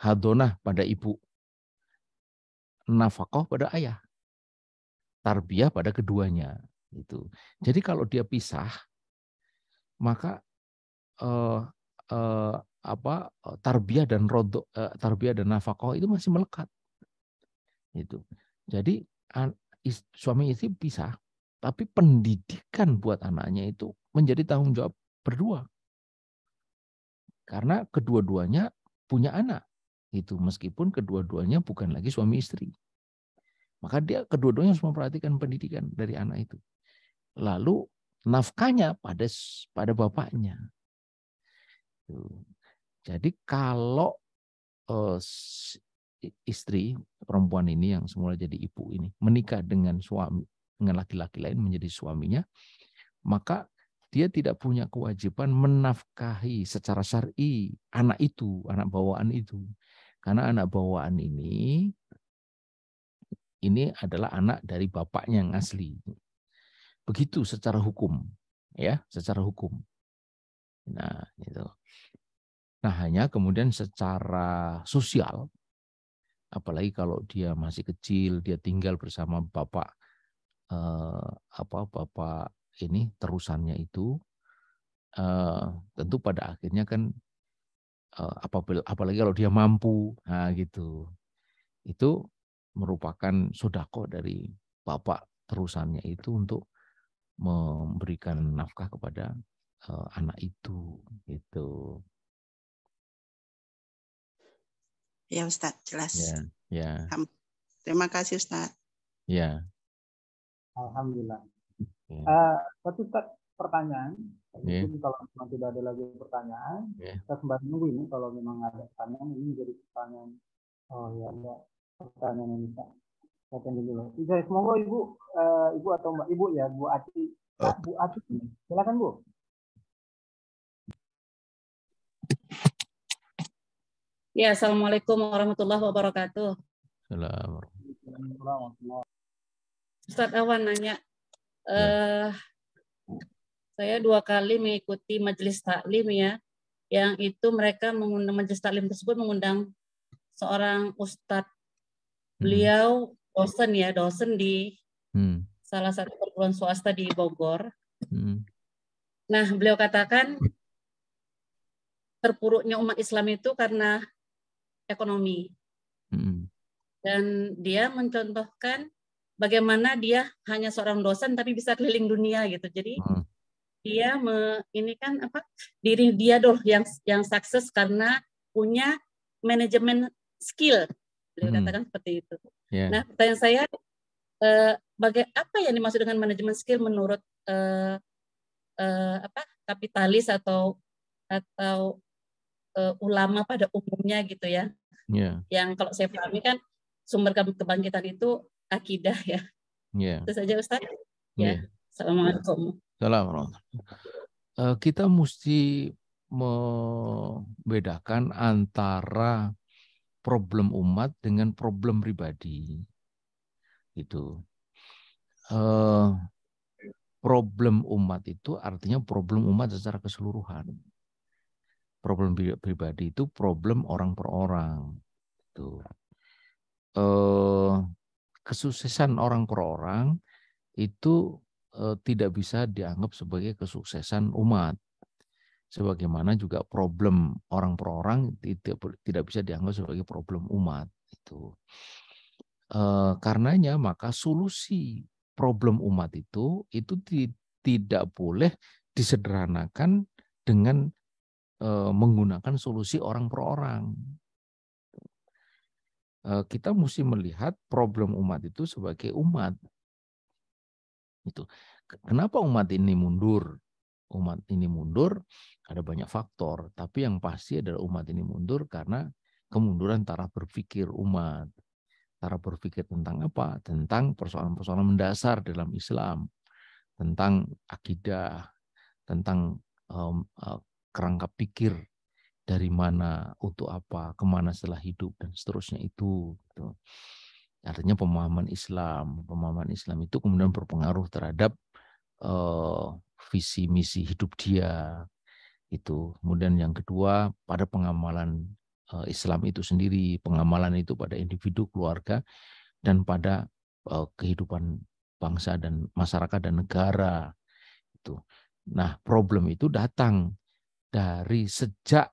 Hadonah pada ibu. Nafkah pada ayah. tarbiyah pada keduanya. Itu. Jadi kalau dia pisah, maka tarbiyah dan tarbiyah dan nafkah itu masih melekat. Itu. Jadi suami istri pisah, tapi pendidikan buat anaknya itu menjadi tanggung jawab berdua. Karena kedua-duanya punya anak. Itu meskipun kedua-duanya bukan lagi suami istri. Maka dia kedua-duanya harus memperhatikan pendidikan dari anak itu. Lalu nafkahnya pada bapaknya. Jadi kalau istri perempuan ini yang semula jadi ibu ini menikah dengan laki-laki lain menjadi suaminya, maka dia tidak punya kewajiban menafkahi secara syar'i anak itu, anak bawaan itu. Karena anak bawaan ini adalah anak dari bapaknya yang asli. Begitu secara hukum, ya, secara hukum. Nah, itu. Nah, hanya kemudian secara sosial, apalagi kalau dia masih kecil, dia tinggal bersama bapak bapak ini terusannya itu, tentu pada akhirnya kan apalagi kalau dia mampu, nah gitu, itu merupakan sodako dari bapak terusannya itu untuk memberikan nafkah kepada anak itu, gitu. Ya Ustadz, jelas. Ya. Terima kasih Ustadz. Ya. Alhamdulillah. Ya. Satu pertanyaan. Ya. Mungkin kalau memang tidak ada lagi pertanyaan, kita sembari nunggu ini. Kalau memang ada pertanyaan, ini menjadi pertanyaan. Oh ya, ada pertanyaan ini Pak. Saya tanya dulu. Semoga Ibu atau Mbak Ibu ya, Bu Ati. Bu Ati, silakan Bu. Ya, Assalamualaikum warahmatullahi wabarakatuh. Assalamualaikum. Ustadz Awan nanya, saya 2 kali mengikuti majelis taklim ya, yang itu mereka mengundang majelis taklim tersebut mengundang seorang ustadz. Beliau dosen di salah satu perguruan swasta di Bogor. Nah, beliau katakan terpuruknya umat Islam itu karena ekonomi. Dan dia mencontohkan bagaimana dia hanya seorang dosen tapi bisa keliling dunia gitu. Jadi dia ini kan diri dia yang sukses karena punya manajemen skill. Beliau katakan seperti itu. Yeah. Nah, pertanyaan saya apa yang dimaksud dengan manajemen skill menurut kapitalis atau ulama pada umumnya gitu ya. Yeah. Yang kalau saya pahami kan sumber kebangkitan itu akidah ya. Yeah. Itu saja Ustaz. Ya. Assalamualaikum. Assalamualaikum. Kita mesti membedakan antara problem umat dengan problem pribadi. Itu. Problem umat itu artinya problem umat secara keseluruhan. Problem pribadi itu problem orang per orang. Itu. Kesuksesan orang per orang itu tidak bisa dianggap sebagai kesuksesan umat. Sebagaimana juga problem orang per orang tidak bisa dianggap sebagai problem umat. Itu. Karenanya maka solusi problem umat itu tidak boleh disederhanakan dengan menggunakan solusi orang per orang. Kita mesti melihat problem umat itu sebagai umat. Itu. Kenapa umat ini mundur? Umat ini mundur ada banyak faktor, tapi yang pasti adalah umat ini mundur karena kemunduran cara berpikir umat. Cara berpikir tentang apa? Tentang persoalan-persoalan mendasar dalam Islam, tentang akidah, tentang kerangka pikir dari mana, untuk apa, kemana setelah hidup, dan seterusnya itu. Gitu. Artinya pemahaman Islam itu kemudian berpengaruh terhadap visi misi hidup dia. Itu. Kemudian yang kedua pada pengamalan Islam itu sendiri, pengamalan itu pada individu, keluarga, dan pada kehidupan bangsa dan masyarakat dan negara. Itu. Nah, problem itu datang dari sejak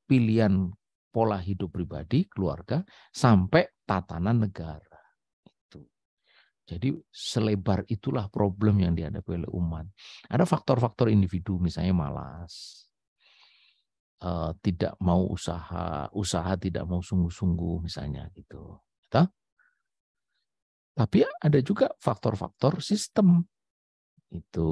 pilihan pola hidup pribadi, keluarga, sampai tatanan negara. Itu. Jadi selebar itulah problem yang dihadapi oleh umat. Ada faktor-faktor individu, misalnya malas, tidak mau usaha tidak mau sungguh-sungguh misalnya gitu. Tapi ada juga faktor-faktor sistem itu.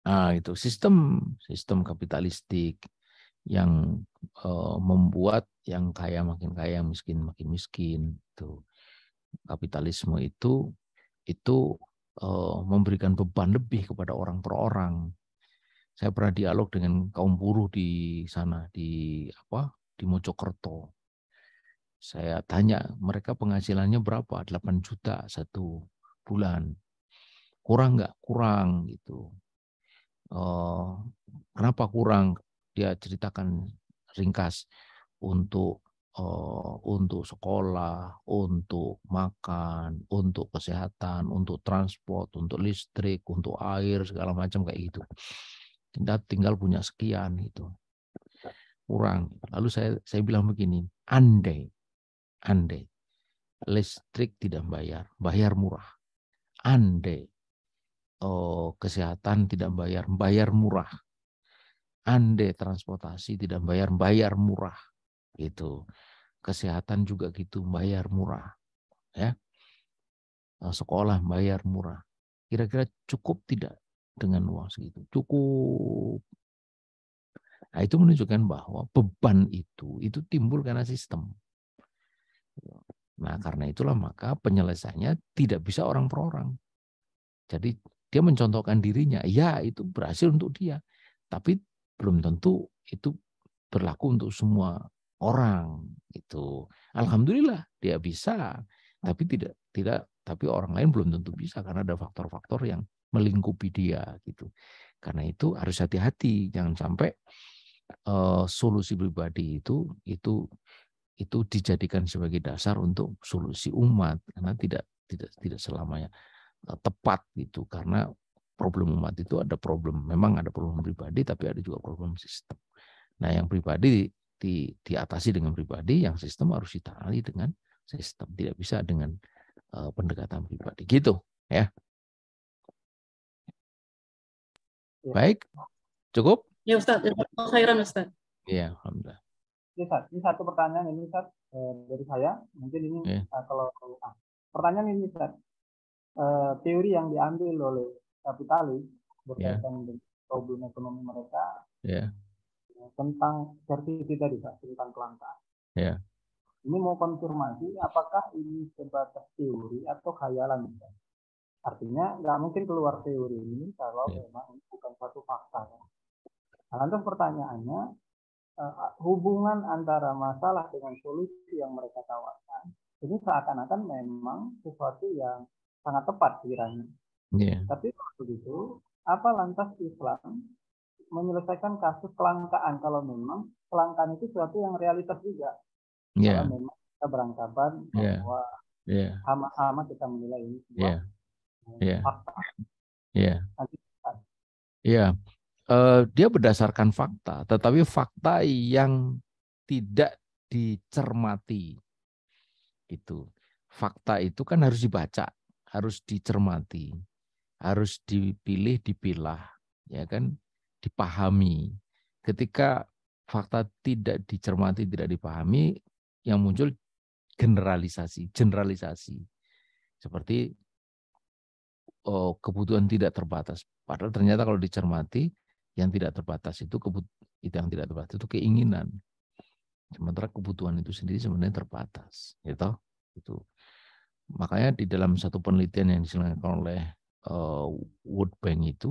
Nah, itu sistem kapitalistik yang membuat yang kaya makin kaya, miskin makin miskin. Itu kapitalisme itu memberikan beban lebih kepada orang per orang. Saya pernah dialog dengan kaum buruh di sana di Mojokerto. Saya tanya mereka penghasilannya berapa? 8 juta satu bulan. Kurang nggak? Kurang gitu. Kenapa kurang? Dia ceritakan ringkas untuk sekolah, untuk makan, untuk kesehatan, untuk transport, untuk listrik, untuk air, segala macam kayak gitu. Tinggal punya sekian gitu. Kurang. Lalu saya bilang begini, andai listrik tidak bayar murah. Andai kesehatan tidak bayar murah. Andai transportasi tidak bayar murah. Gitu. Kesehatan juga gitu, bayar murah. Ya. Sekolah bayar murah. Kira-kira cukup tidak dengan uang segitu? Cukup. Nah, itu menunjukkan bahwa beban itu timbul karena sistem. Nah, karena itulah maka penyelesaiannya tidak bisa orang per orang. Jadi dia mencontohkan dirinya, ya itu berhasil untuk dia, tapi belum tentu itu berlaku untuk semua orang. Itu alhamdulillah dia bisa, tapi orang lain belum tentu bisa karena ada faktor-faktor yang melingkupi dia gitu. Karena itu harus hati-hati, jangan sampai solusi pribadi itu dijadikan sebagai dasar untuk solusi umat, karena tidak selamanya tepat gitu, karena problem umat itu memang ada problem pribadi, tapi ada juga problem sistem. Nah, yang pribadi diatasi dengan pribadi, yang sistem harus ditangani dengan sistem, tidak bisa dengan pendekatan pribadi gitu ya. Baik, cukup? Ya Ustaz, khairan Ustaz. Iya, alhamdulillah. Ini satu pertanyaan ini Ustaz, dari saya. Mungkin ini kalau pertanyaan ini Ustaz, teori yang diambil oleh kapitalis berkaitan dengan problem ekonomi mereka tentang sertifikat tadi Pak, tentang kelangkaan. Ini mau konfirmasi apakah ini sebatas teori atau khayalan Ustaz? Artinya nggak mungkin keluar teori ini kalau memang bukan satu fakta. Nah, lantas pertanyaannya, hubungan antara masalah dengan solusi yang mereka tawarkan ini seakan-akan memang sesuatu yang sangat tepat kiranya. Tapi kalau begitu, apa lantas Islam menyelesaikan kasus kelangkaan kalau memang kelangkaan itu sesuatu yang realitas juga? Kalau memang kita beranggapan bahwa sama-sama kita menilai ini sebuah fakta. Dia berdasarkan fakta, tetapi fakta yang tidak dicermati. Gitu. Fakta itu kan harus dibaca, harus dicermati, harus dipilah, ya kan, dipahami. Ketika fakta tidak dicermati, tidak dipahami, yang muncul generalisasi. Seperti kebutuhan tidak terbatas. Padahal ternyata kalau dicermati, yang tidak terbatas itu keinginan. Sementara kebutuhan itu sendiri sebenarnya terbatas, gitu. Itu. Makanya di dalam satu penelitian yang diselenggarakan oleh World Bank itu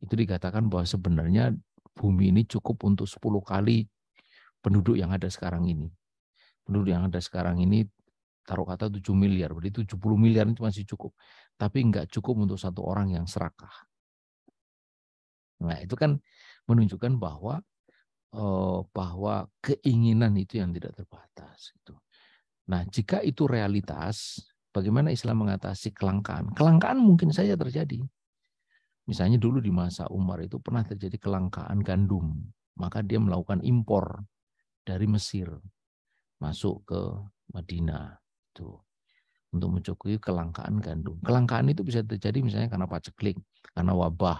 dikatakan bahwa sebenarnya bumi ini cukup untuk 10 kali penduduk yang ada sekarang ini. Penduduk yang ada sekarang ini taruh kata 7 miliar, berarti 70 miliar itu masih cukup. Tapi enggak cukup untuk satu orang yang serakah. Nah, itu kan menunjukkan bahwa bahwa keinginan itu yang tidak terbatas. Gitu. Nah, jika itu realitas, bagaimana Islam mengatasi kelangkaan? Kelangkaan mungkin saja terjadi. Misalnya dulu di masa Umar itu pernah terjadi kelangkaan gandum, maka dia melakukan impor dari Mesir masuk ke Madinah itu untuk mencukupi kelangkaan gandum. Kelangkaan itu bisa terjadi misalnya karena paceklik, karena wabah,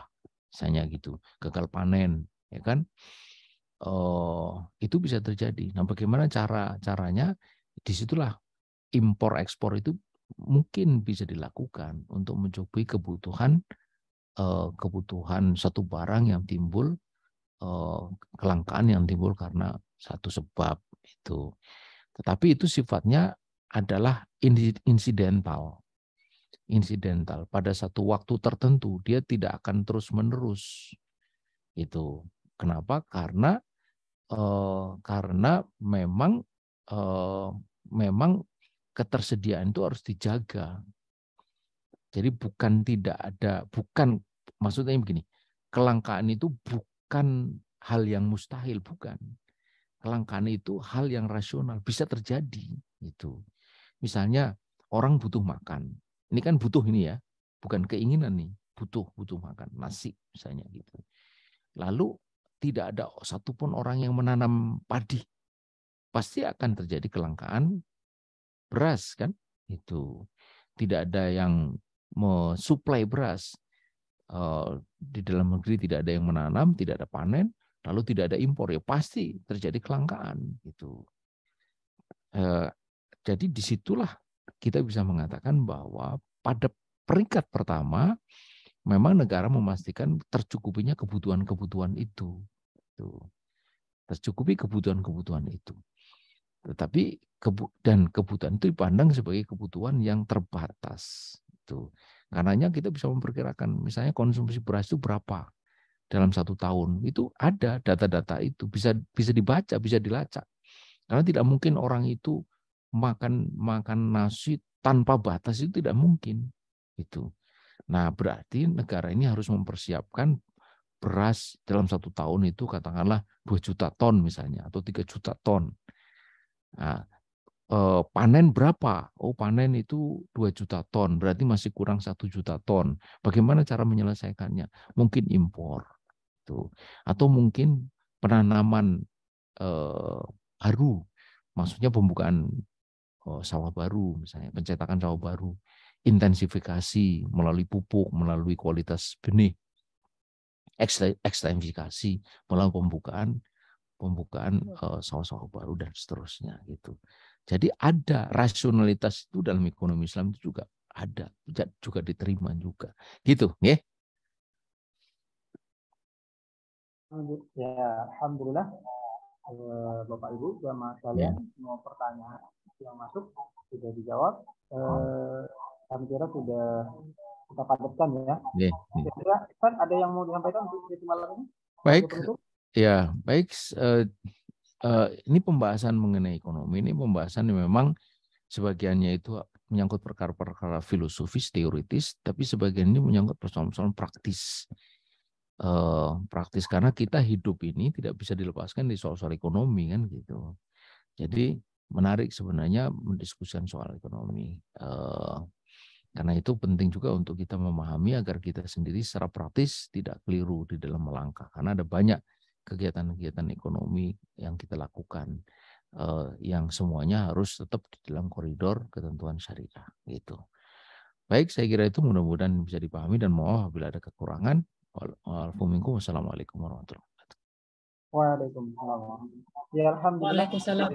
misalnya gitu, gagal panen, ya kan? Itu bisa terjadi. Nah, bagaimana caranya? Disitulah impor ekspor itu mungkin bisa dilakukan untuk mencukupi kebutuhan satu barang yang timbul, kelangkaan yang timbul karena satu sebab itu. Tetapi itu sifatnya adalah insidental. Pada satu waktu tertentu dia tidak akan terus-menerus. Itu. Kenapa? Karena memang ketersediaan itu harus dijaga. Jadi maksudnya begini, kelangkaan itu bukan hal yang mustahil, bukan. Kelangkaan itu hal yang rasional, bisa terjadi. Gitu. Misalnya orang butuh makan, ini kan butuh ini ya, bukan keinginan nih, butuh makan, nasi misalnya gitu. Lalu tidak ada satupun orang yang menanam padi, pasti akan terjadi kelangkaan beras kan? Itu tidak ada yang mensuplai beras. Di dalam negeri tidak ada yang menanam, tidak ada panen, lalu tidak ada impor, ya pasti terjadi kelangkaan. Gitu. Jadi disitulah kita bisa mengatakan bahwa pada peringkat pertama memang negara memastikan tercukupinya kebutuhan-kebutuhan itu. Tercukupi kebutuhan-kebutuhan itu. Tetapi kebutuhan itu dipandang sebagai kebutuhan yang terbatas. Itu. Karenanya kita bisa memperkirakan misalnya konsumsi beras itu berapa dalam 1 tahun. Itu ada data-data itu, bisa dibaca, bisa dilacak. Karena tidak mungkin orang itu makan nasi tanpa batas, itu tidak mungkin. Itu. Nah, berarti negara ini harus mempersiapkan beras dalam 1 tahun itu katakanlah 2 juta ton misalnya atau 3 juta ton. Nah, panen berapa? Oh, panen itu 2 juta ton, berarti masih kurang 1 juta ton. Bagaimana cara menyelesaikannya? Mungkin impor. Tuh. Atau mungkin penanaman baru, maksudnya pembukaan sawah baru, misalnya pencetakan sawah baru, intensifikasi melalui pupuk, melalui kualitas benih, ekstensifikasi melalui pembukaan sawah-sawah baru dan seterusnya gitu. Jadi ada rasionalitas itu dalam ekonomi Islam itu juga ada, juga diterima juga. Gitu, ya. Ya, alhamdulillah Bapak Ibu jamaah sekalian, semua pertanyaan yang masuk sudah dijawab. Kami kira sudah kita padatkan ya. Kira-kira kan ada yang mau disampaikan untuk sesi malam ini? Baik, ya baik. Ini pembahasan mengenai ekonomi, ini pembahasan yang memang sebagiannya itu menyangkut perkara-perkara filosofis, teoritis, tapi sebagian ini menyangkut persoalan-persoalan praktis. Praktis karena kita hidup ini tidak bisa dilepaskan di soal-soal ekonomi kan gitu. Jadi menarik sebenarnya mendiskusikan soal ekonomi. Karena itu penting juga untuk kita memahami agar kita sendiri secara praktis tidak keliru di dalam melangkah. Karena ada banyak kegiatan-kegiatan ekonomi yang kita lakukan yang semuanya harus tetap di dalam koridor ketentuan syariah gitu. Baik, saya kira itu mudah-mudahan bisa dipahami dan mohon apabila ada kekurangan. Wassalamualaikum warahmatullahi wabarakatuh. Waalaikumsalam. Ya, alhamdulillah. Waalaikumsalam.